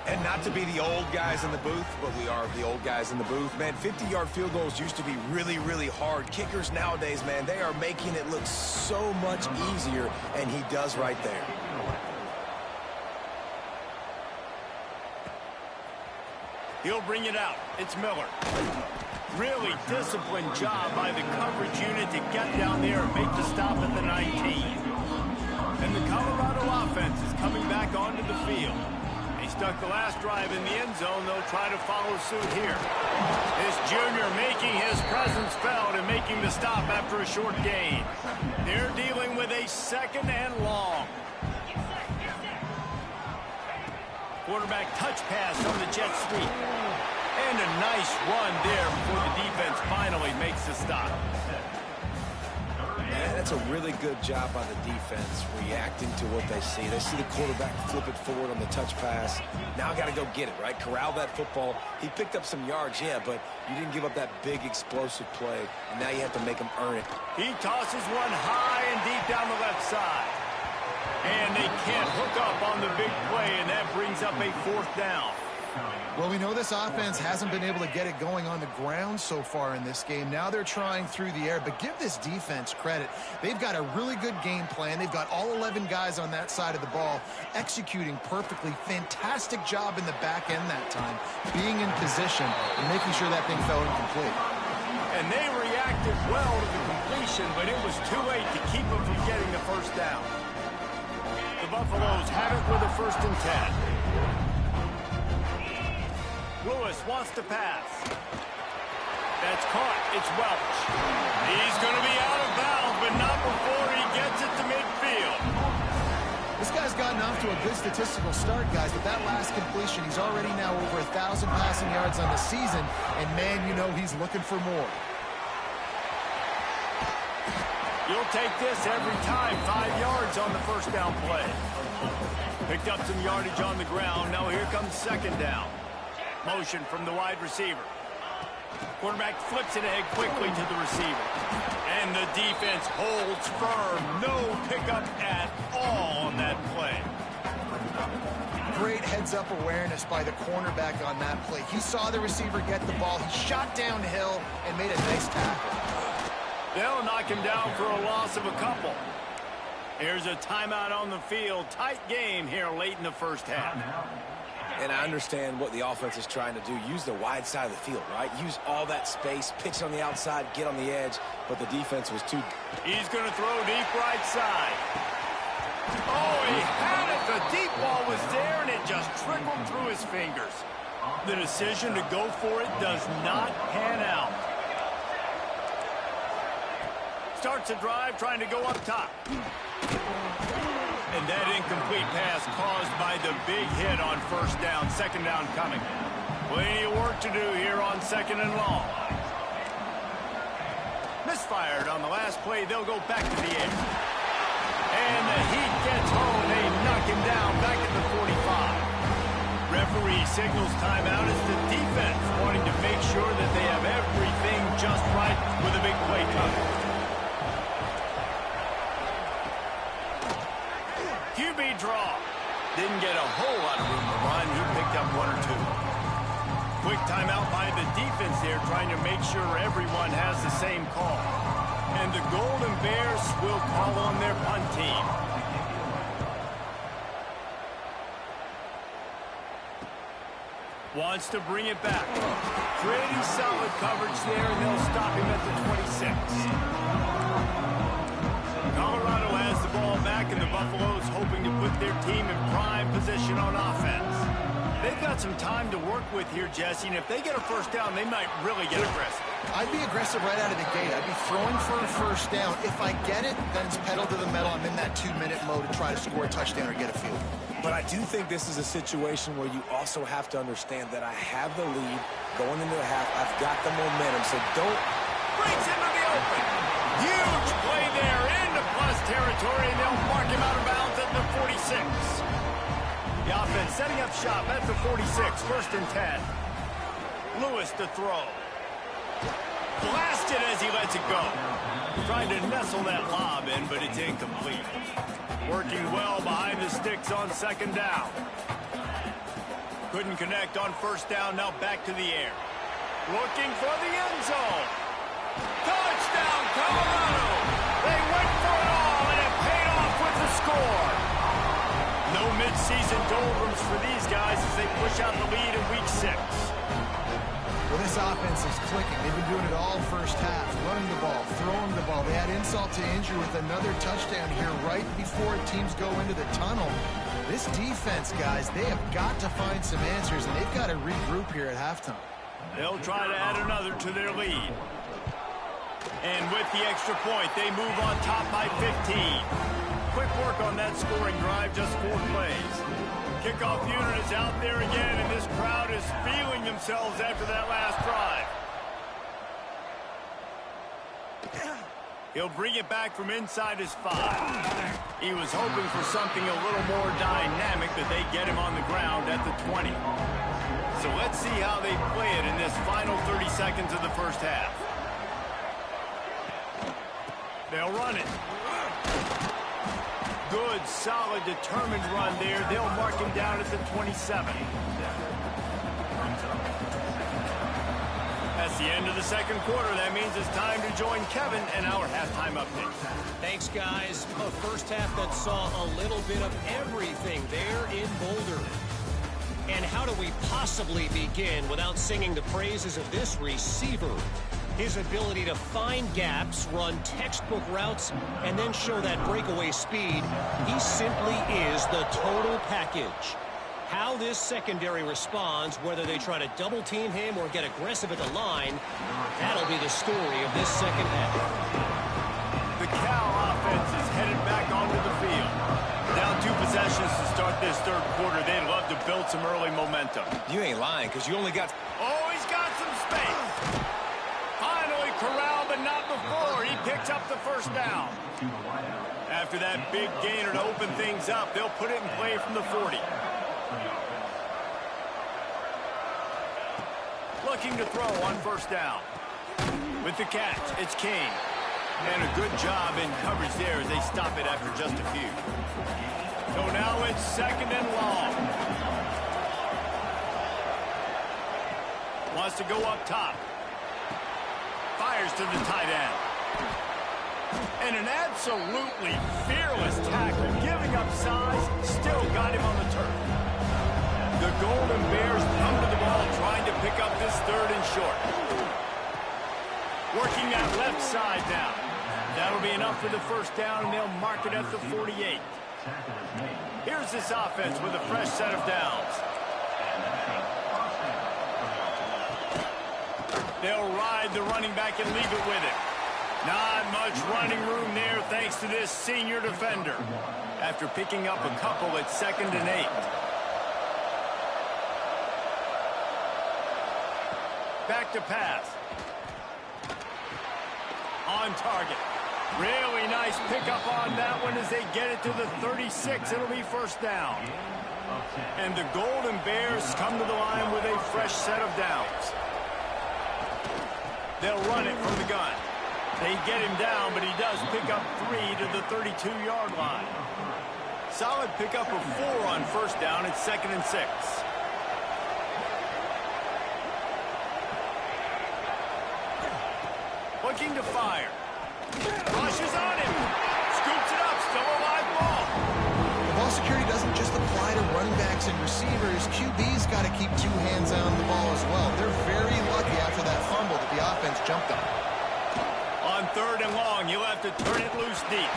And not to be the old guys in the booth, but we are the old guys in the booth. Man, 50-yard field goals used to be really, really hard. Kickers nowadays, man, they are making it look so much easier, and he does right there. He'll bring it out. It's Miller. Really disciplined job by the coverage unit to get down there and make the stop at the 19. And the Colorado offense is coming back onto the field. They stuck the last drive in the end zone. They'll try to follow suit here. This junior making his presence felt and making the stop after a short gain. They're dealing with a 2nd and long. Quarterback touch pass on the jet sweep. And a nice run there before the defense finally makes the stop. And that's a really good job by the defense, reacting to what they see. They see the quarterback flip it forward on the touch pass. Now got to go get it, right? Corral that football. He picked up some yards, yeah, but you didn't give up that big explosive play. And now you have to make him earn it. He tosses one high and deep down the left side. And they can't hook up on the big play, and that brings up a 4th down. Well, we know this offense hasn't been able to get it going on the ground so far in this game. Now they're trying through the air, but give this defense credit. They've got a really good game plan. They've got all 11 guys on that side of the ball executing perfectly. Fantastic job in the back end that time, being in position and making sure that thing fell incomplete. And they reacted well to the completion, but it was too late to keep them from getting the first down. The Buffaloes have it with a 1st and 10. Lewis wants to pass. That's caught. It's Welch. He's going to be out of bounds, but not before he gets it to midfield. This guy's gotten off to a good statistical start, guys, but that last completion, he's already now over 1,000 passing yards on the season, and man, you know he's looking for more. You'll take this every time. 5 yards on the first down play. Picked up some yardage on the ground. Now here comes 2nd down. Motion from the wide receiver. Quarterback flips it ahead quickly to the receiver. And the defense holds firm. No pickup at all on that play. heads-up awareness by the cornerback on that play. He saw the receiver get the ball. He shot downhill and made a nice tackle. They'll knock him down for a loss of a couple. Here's a timeout on the field. Tight game here late in the first half. And I understand what the offense is trying to do. Use the wide side of the field, right? Use all that space, pitch on the outside, get on the edge. But the defense was too... He's going to throw deep right side. Oh, he had it. The deep ball was there, and it just trickled through his fingers. The decision to go for it does not pan out. Starts a drive trying to go up top. And that incomplete pass caused by the big hit on first down. Second down coming. Plenty of work to do here on second and long. Misfired on the last play. They'll go back to the air. And the heat gets home. They knock him down back at the 45. Referee signals timeout as the defense wanting to make sure that they have everything just right with a big play coming. QB draw. Didn't get a whole lot of room to run. He picked up one or two. Quick timeout by the defense there, trying to make sure everyone has the same call. And the Golden Bears will call on their punt team. Wants to bring it back. Pretty solid coverage there, and they'll stop him at the 26. Colorado has the ball back, and the Buffaloes hoping to put their team in prime position on offense. They've got some time to work with here, Jesse, and if they get a first down, they might really get aggressive. I'd be aggressive right out of the gate. I'd be throwing for a first down. If I get it, then it's pedal to the metal. I'm in that 2-minute mode to try to score a touchdown or get a field. But I do think this is a situation where you also have to understand that I have the lead going into the half. I've got the momentum, so don't... Breaks into the open. Huge play there into plus territory, and they'll mark him out of bounds at the 46. The offense setting up shop at the 46, first and 10. Lewis to throw. Blasted as he lets it go. Trying to nestle that lob in, but it's incomplete. Working well behind the sticks on second down. Couldn't connect on first down, now back to the air. Looking for the end zone. Touchdown, Colorado! They went for it all, and it paid off with the score. No midseason doldrums for these guys as they push out the lead in Week 6. Well, this offense is clicking. They've been doing it all first half. Running the ball, throwing the ball. They had insult to injury with another touchdown here right before teams go into the tunnel. This defense, guys, they have got to find some answers, and they've got to regroup here at halftime. They'll try to add another to their lead. And with the extra point, they move on top by 15. Quick work on that scoring drive, just 4 plays. Kickoff unit is out there again, and this crowd is feeling themselves after that last drive. He'll bring it back from inside his 5. He was hoping for something a little more dynamic, but they get him on the ground at the 20. So let's see how they play it in this final 30 seconds of the first half. They'll run it. Good, solid, determined run there. They'll mark him down at the 27. That's the end of the second quarter. That means it's time to join Kevin and our halftime update. Thanks, guys. A first half that saw a little bit of everything there in Boulder. And how do we possibly begin without singing the praises of this receiver? His ability to find gaps, run textbook routes, and then show that breakaway speed. He simply is the total package. How this secondary responds, whether they try to double-team him or get aggressive at the line, that'll be the story of this second half. The Cal offense is headed back onto the field. Down 2 possessions to start this third quarter. They'd love to build some early momentum. You ain't lying, because you only got... Oh, he's got some space. Finally corralled, but not before. He picks up the first down. After that big gainer to open things up, they'll put it in play from the 40. Looking to throw on first down. With the catch, it's King. And a good job in coverage there as they stop it after just a few. So now it's second and long. Wants to go up top. Fires to the tight end. And an absolutely fearless tackle, giving up size, still got him on the turf. The Golden Bears come to the ball, trying to pick up this 3rd and short. Working that left side now. That'll be enough for the first down, and they'll mark it at the 48. Here's this offense with a fresh set of downs. They'll ride the running back and leave it with him. Not much running room there thanks to this senior defender. After picking up a couple at 2nd and 8. Back to pass. On target. Really nice pickup on that one as they get it to the 36. It'll be first down. And the Golden Bears come to the line with a fresh set of downs. They'll run it from the gun. They get him down, but he does pick up 3 to the 32-yard line. Solid pickup of 4 on first down at 2nd and 6. Looking to fire. Rushes on him. Scoops it up. Still a live ball. The ball security doesn't just apply to running backs and receivers. QB's got to keep 2 hands on the ball as well. They're very lucky after that fumble that the offense jumped on. On 3rd and long, you'll have to turn it loose deep.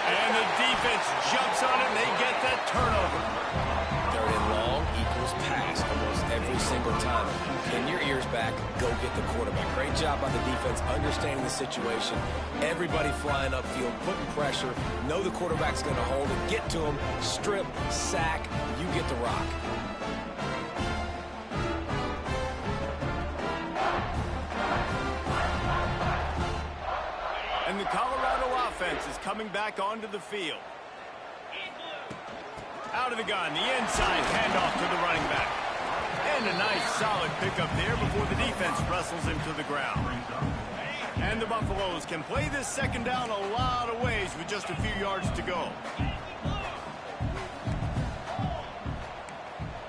And the defense jumps on it, and they get that turnover. 3rd and long equals pass almost every single time. Pin your ears back, go get the quarterback. Great job by the defense understanding the situation. Everybody flying upfield, putting pressure. Know the quarterback's going to hold it. Get to him, strip, sack. You get the rock. And the Colorado offense is coming back onto the field. Out of the gun, the inside handoff to the running back. And a nice solid pickup there before the defense wrestles him to the ground. And the Buffaloes can play this 2nd down a lot of ways with just a few yards to go.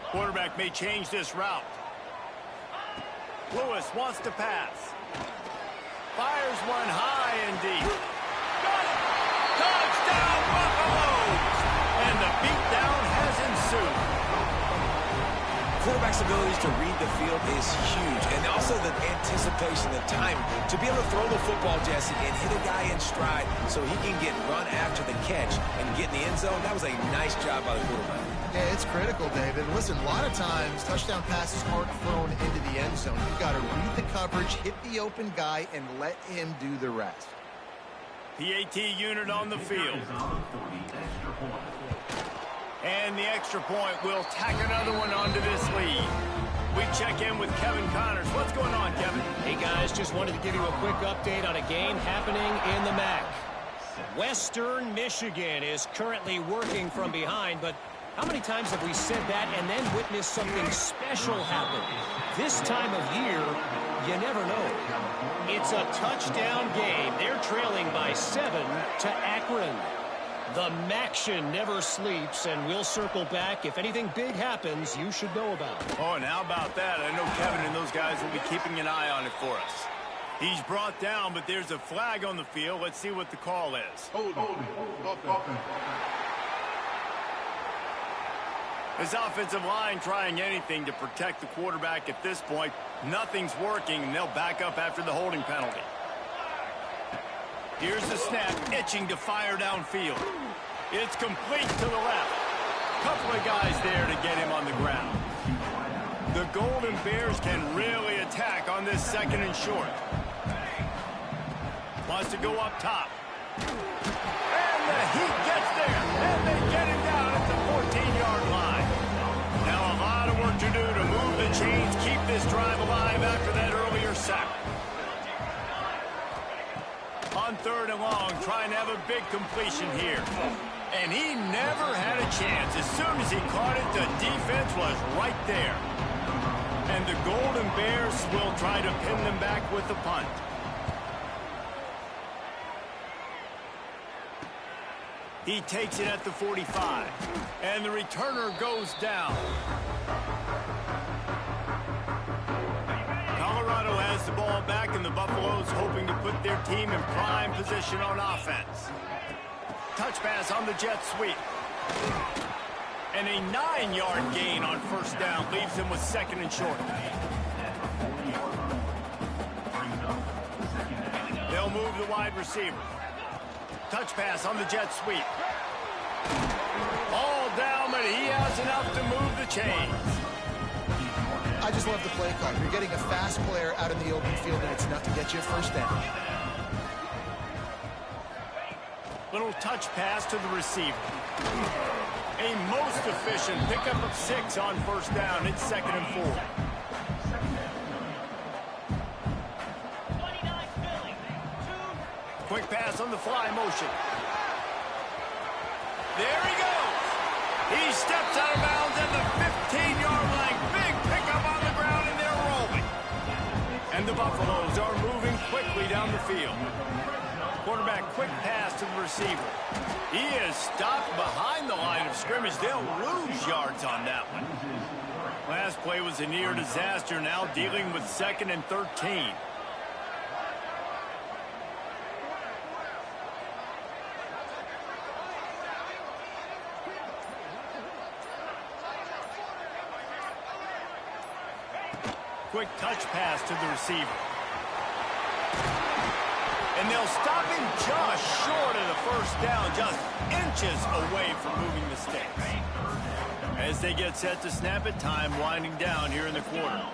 Quarterback may change this route. Lewis wants to pass. Fires one high and deep. Got it! Touchdown, Buffaloes! And the beatdown has ensued. Quarterback's abilities to read the field is huge. And also the anticipation, the time to be able to throw the football, Jesse, and hit a guy in stride so he can get run after the catch and get in the end zone. That was a nice job by the quarterback. Yeah, it's critical, David. Listen, a lot of times, touchdown passes aren't thrown into the end zone. You've got to read the coverage, hit the open guy, and let him do the rest. PAT unit on the field. And the extra point will tack another one onto this lead. We check in with Kevin Connors. What's going on, Kevin? Hey, guys, just wanted to give you a quick update on a game happening in the MAC. Western Michigan is currently working from behind, but how many times have we said that and then witnessed something special happen? This time of year, you never know. It's a touchdown game. They're trailing by 7 to Akron. The Maction never sleeps, and we'll circle back. If anything big happens, you should know about it. Oh, and how about that? I know Kevin and those guys will be keeping an eye on it for us. He's brought down, but there's a flag on the field. Let's see what the call is. This offensive line trying anything to protect the quarterback at this point. Nothing's working, and they'll back up after the holding penalty. Here's the snap, itching to fire downfield. It's complete to the left. Couple of guys there to get him on the ground. The Golden Bears can really attack on this 2nd and short. Wants to go up top. And the heat gets there. And they get him down at the 14-yard line. Now a lot of work to do to move the chains, keep this drive alive after that earlier sack. On 3rd and long, trying to have a big completion here. And he never had a chance. As soon as he caught it, the defense was right there. And the Golden Bears will try to pin them back with the punt. He takes it at the 45. And the returner goes down. Colorado has the ball back, and the Buffaloes hoping to put their team in prime position on offense. Touch pass on the jet sweep. And a 9-yard gain on first down leaves him with second and short. They'll move the wide receiver. Touch pass on the jet sweep. All down, but he has enough to move the chains. I just love the play call. You're getting a fast player out in the open field, and it's enough to get you a first down. Little touch pass to the receiver. A most efficient pickup of 6 on first down. It's 2nd and 4. Quick pass on the fly motion. There he goes. He steps out of bounds at the 15-yard line. Big pickup on the ground, and they're rolling. And the Buffaloes are moving quickly down the field. Quarterback quick pass to the receiver. He is stopped behind the line of scrimmage. They'll lose yards on that one. Last play was a near disaster, now dealing with 2nd and 13. Quick touch pass to the receiver. And they'll stop him just short of the first down, just inches away from moving the sticks. As they get set to snap it, time winding down here in the quarter.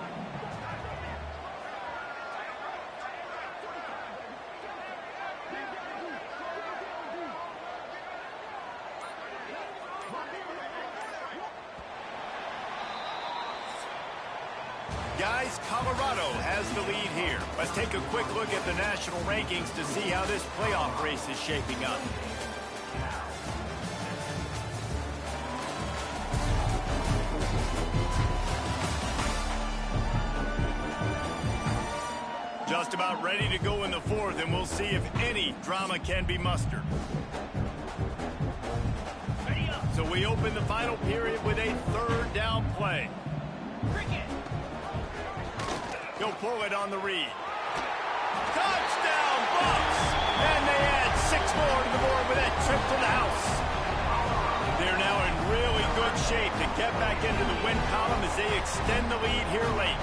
Guys, Colorado has the lead here. Let's take a quick look at the national rankings to see how this playoff race is shaping up. Just about ready to go in the 4th, and we'll see if any drama can be mustered. So we open the final period with a 3rd down play. He'll pull it on the read. Touchdown, Bucks! And they add 6 more to the board with that trip to the house. They're now in really good shape to get back into the win column as they extend the lead here late.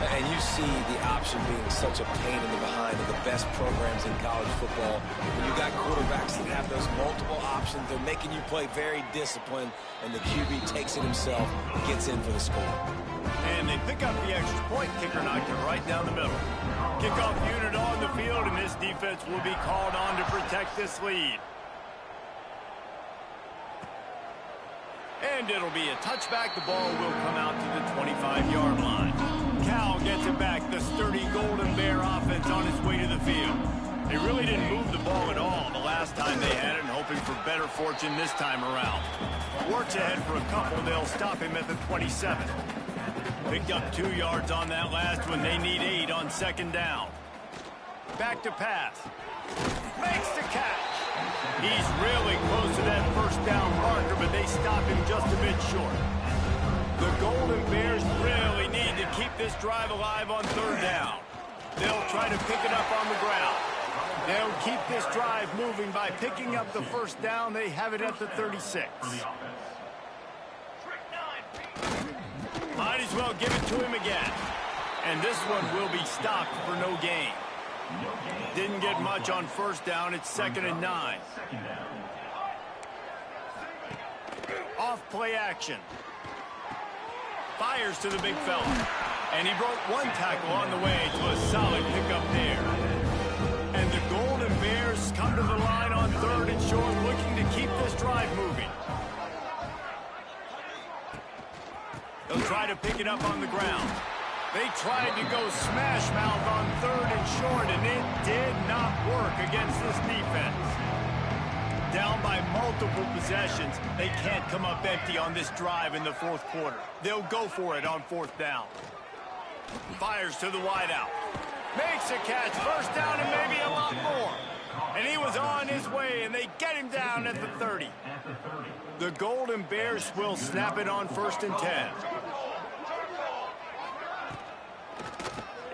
And you see the option being such a pain in the behind of the best programs in college football. When you got quarterbacks that have those multiple options, they're making you play very disciplined, and the QB takes it himself, gets in for the score. And they pick up the extra point. Kicker knocked it right down the middle. Kickoff unit on the field, and this defense will be called on to protect this lead. And it'll be a touchback. The ball will come out to the 25-yard line. Cal gets it back. The sturdy Golden Bear offense on its way to the field. They really didn't move the ball at all the last time they had it, and hoping for better fortune this time around. Works ahead for a couple. They'll stop him at the 27. Picked up 2 yards on that last one. They need 8 on 2nd down. Back to pass. Makes the catch. He's really close to that first down marker, but they stop him just a bit short. The Golden Bears really need to keep this drive alive on 3rd down. They'll try to pick it up on the ground. They'll keep this drive moving by picking up the first down. They have it at the 36. Might as well give it to him again. And this one will be stopped for no gain. Didn't get much on first down. It's 2nd and 9. Off play action. Fires to the big fella. And he broke 1 tackle on the way to a solid pickup there. And the Golden Bears come to the line on 3rd and short, looking to keep this drive moving. They'll try to pick it up on the ground. They tried to go smash mouth on 3rd and short, and it did not work against this defense. Down by multiple possessions, they can't come up empty on this drive in the 4th quarter. They'll go for it on 4th down. Fires to the wideout. Makes a catch, first down, and maybe a lot more. And he was on his way, and they get him down at the 30. The Golden Bears will snap it on 1st and 10.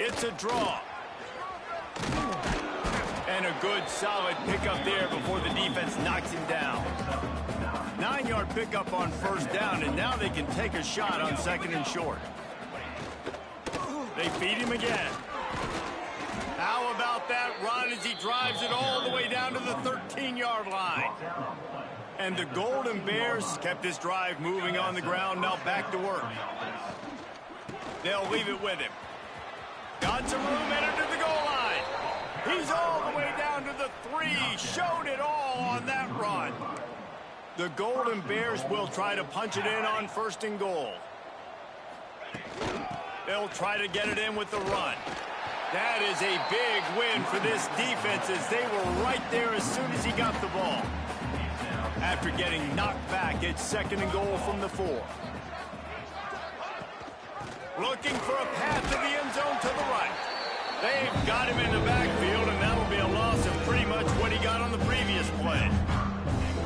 It's a draw. And a good, solid pickup there before the defense knocks him down. 9-yard pickup on first down, and now they can take a shot on second and short. They feed him again. How about that run as he drives it all the way down to the 13-yard line? And the Golden Bears kept this drive moving on the ground, now back to work. They'll leave it with him. Got some room, entered to the goal line. He's all the way down to the 3. Showed it all on that run. The Golden Bears will try to punch it in on first and goal. They'll try to get it in with the run. That is a big win for this defense as they were right there as soon as he got the ball. After getting knocked back, it's second and goal from the 4. Looking for a path to the end zone to the right. They've got him in the backfield, and that'll be a loss of pretty much what he got on the previous play.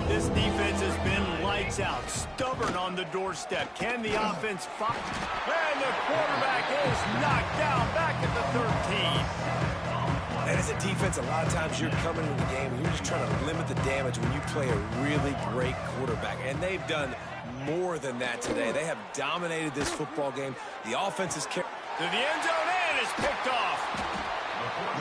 This defense has been lights out, stubborn on the doorstep. Can the offense fight? And the quarterback is knocked down back at the 13. And as a defense, a lot of times you're coming into the game and you're just trying to limit the damage when you play a really great quarterback. And they've done more than that today. They have dominated this football game. The offense is carried To the end zone and is picked off.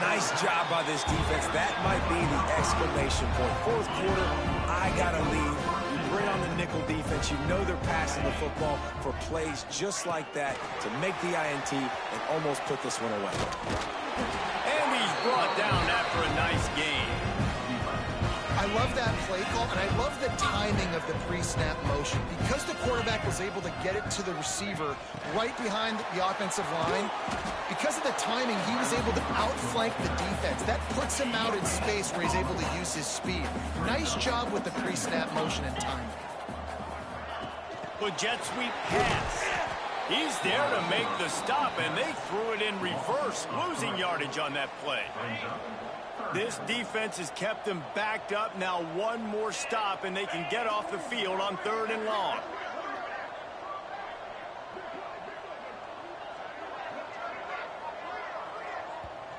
Nice job by this defense. That might be the exclamation point. Fourth quarter, I got to lead. You bring on the nickel defense. You know they're passing the football for plays just like that to make the INT and almost put this one away. And he's brought down after a nice game. I love that play call, and I love the timing of the pre-snap motion. Because the quarterback was able to get it to the receiver right behind the offensive line, because of the timing, he was able to outflank the defense. That puts him out in space where he's able to use his speed. Nice job with the pre-snap motion and timing. Good jet sweep pass. He's there to make the stop, and they threw it in reverse, losing yardage on that play. This defense has kept them backed up. Now one more stop, and they can get off the field on third and long.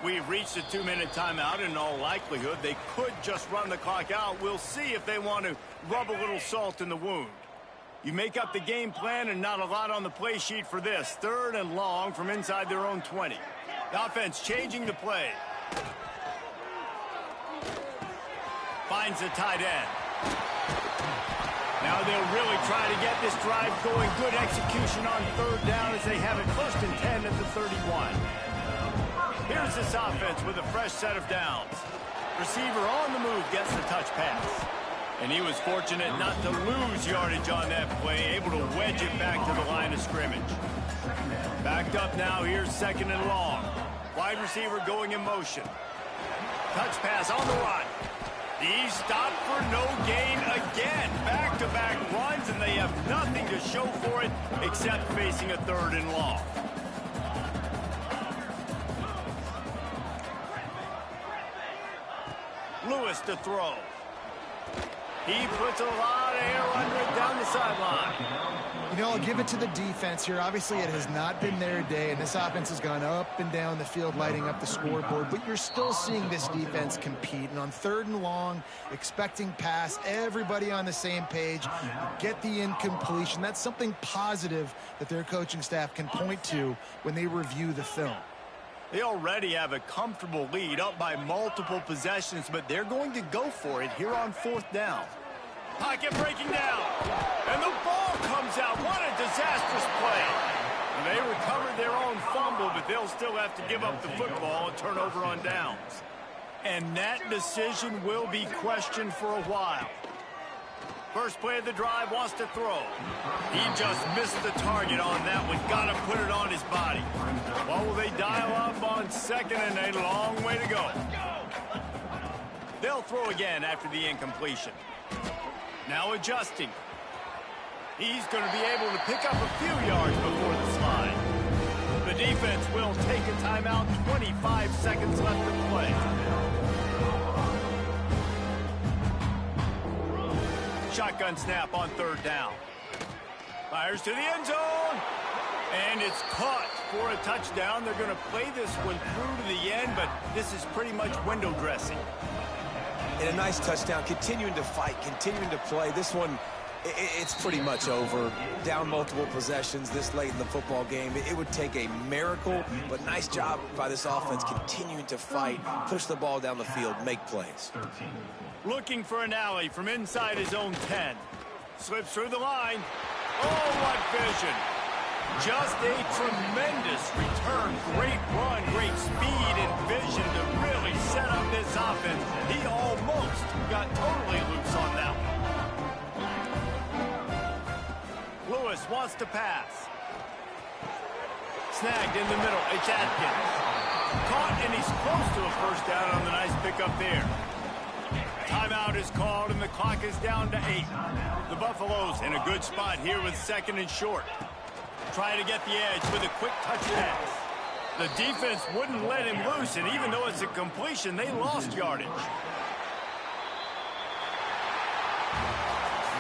We've reached a 2-minute timeout. In all likelihood, they could just run the clock out. We'll see if they want to rub a little salt in the wound. You make up the game plan and not a lot on the play sheet for this. Third and long from inside their own 20. The offense changing the play. Finds the tight end. Now they'll really try to get this drive going. Good execution on third down as they have it first and 10 at the 31. Here's this offense with a fresh set of downs. Receiver on the move gets the touch pass. And he was fortunate not to lose yardage on that play, able to wedge it back to the line of scrimmage. Backed up now, here's second and long. Wide receiver going in motion. Touch pass on the run. He stopped for no gain again. Back-to-back runs, and they have nothing to show for it except facing a third and long. Lewis to throw. He puts a lot of air under it down the sideline. You know, I'll give it to the defense here. Obviously, it has not been their day, and this offense has gone up and down the field, lighting up the scoreboard. But you're still seeing this defense compete. And on third and long, expecting pass, everybody on the same page, get the incompletion. That's something positive that their coaching staff can point to when they review the film. They already have a comfortable lead, up by multiple possessions, but they're going to go for it here on fourth down. Pocket breaking down, and the ball comes out. What a disastrous play. And they recovered their own fumble, but they'll still have to give up the football, a turnover on downs. And that decision will be questioned for a while. First play of the drive, wants to throw. He just missed the target on that one. Got to put it on his body. Well, will they dial up on second and a long way to go? They'll throw again after the incompletion. Now adjusting. He's going to be able to pick up a few yards before the slide. The defense will take a timeout. 25 seconds left to play. Shotgun snap on third down. Fires to the end zone. And it's caught for a touchdown. They're going to play this one through to the end, but this is pretty much window dressing. And a nice touchdown, continuing to fight, continuing to play. This one, it's pretty much over. Down multiple possessions this late in the football game. It would take a miracle, but nice job by this offense continuing to fight, push the ball down the field, make plays. Looking for an alley from inside his own 10. Slips through the line. Oh, what vision. Just a tremendous return. Great run, great speed and vision to really set up this offense. He almost got totally loose on that one. Lewis wants to pass. Snagged in the middle. It's Atkins. Caught, and he's close to a first down on the nice pickup there. Timeout is called, and the clock is down to 8. The Buffaloes in a good spot here with second and short. Trying to get the edge with a quick touch pass. The defense wouldn't let him loose, and even though it's a completion, they lost yardage.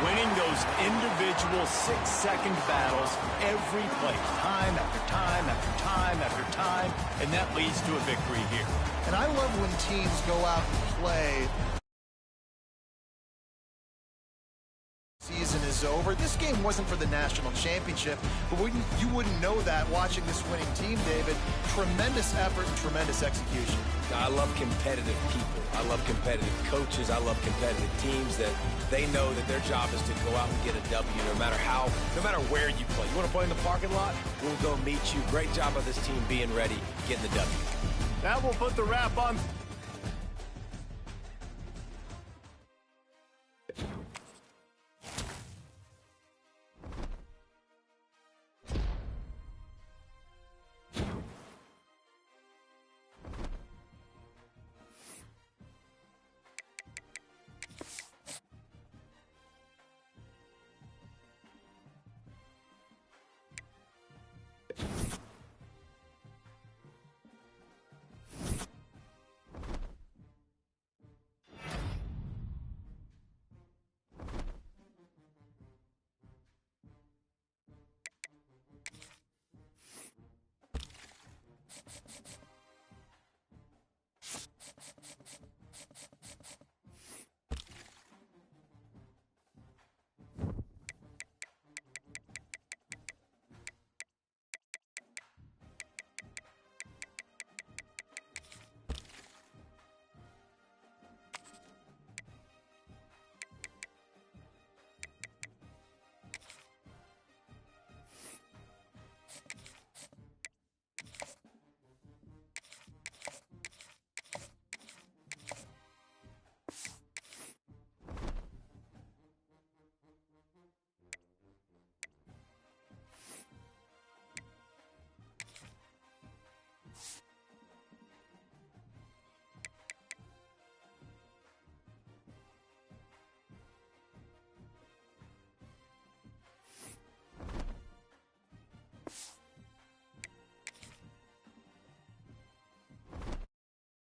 Winning those individual 6-second battles every play, time after time after time after time, and that leads to a victory here. And I love when teams go out and play. Season is over. This game wasn't for the national championship, but you wouldn't know that watching this winning team, David. Tremendous effort and tremendous execution. I love competitive people. I love competitive coaches. I love competitive teams that they know that their job is to go out and get a W no matter where you play. You want to play in the parking lot? We'll go meet you. Great job of this team being ready, getting the W. That will put the wrap on.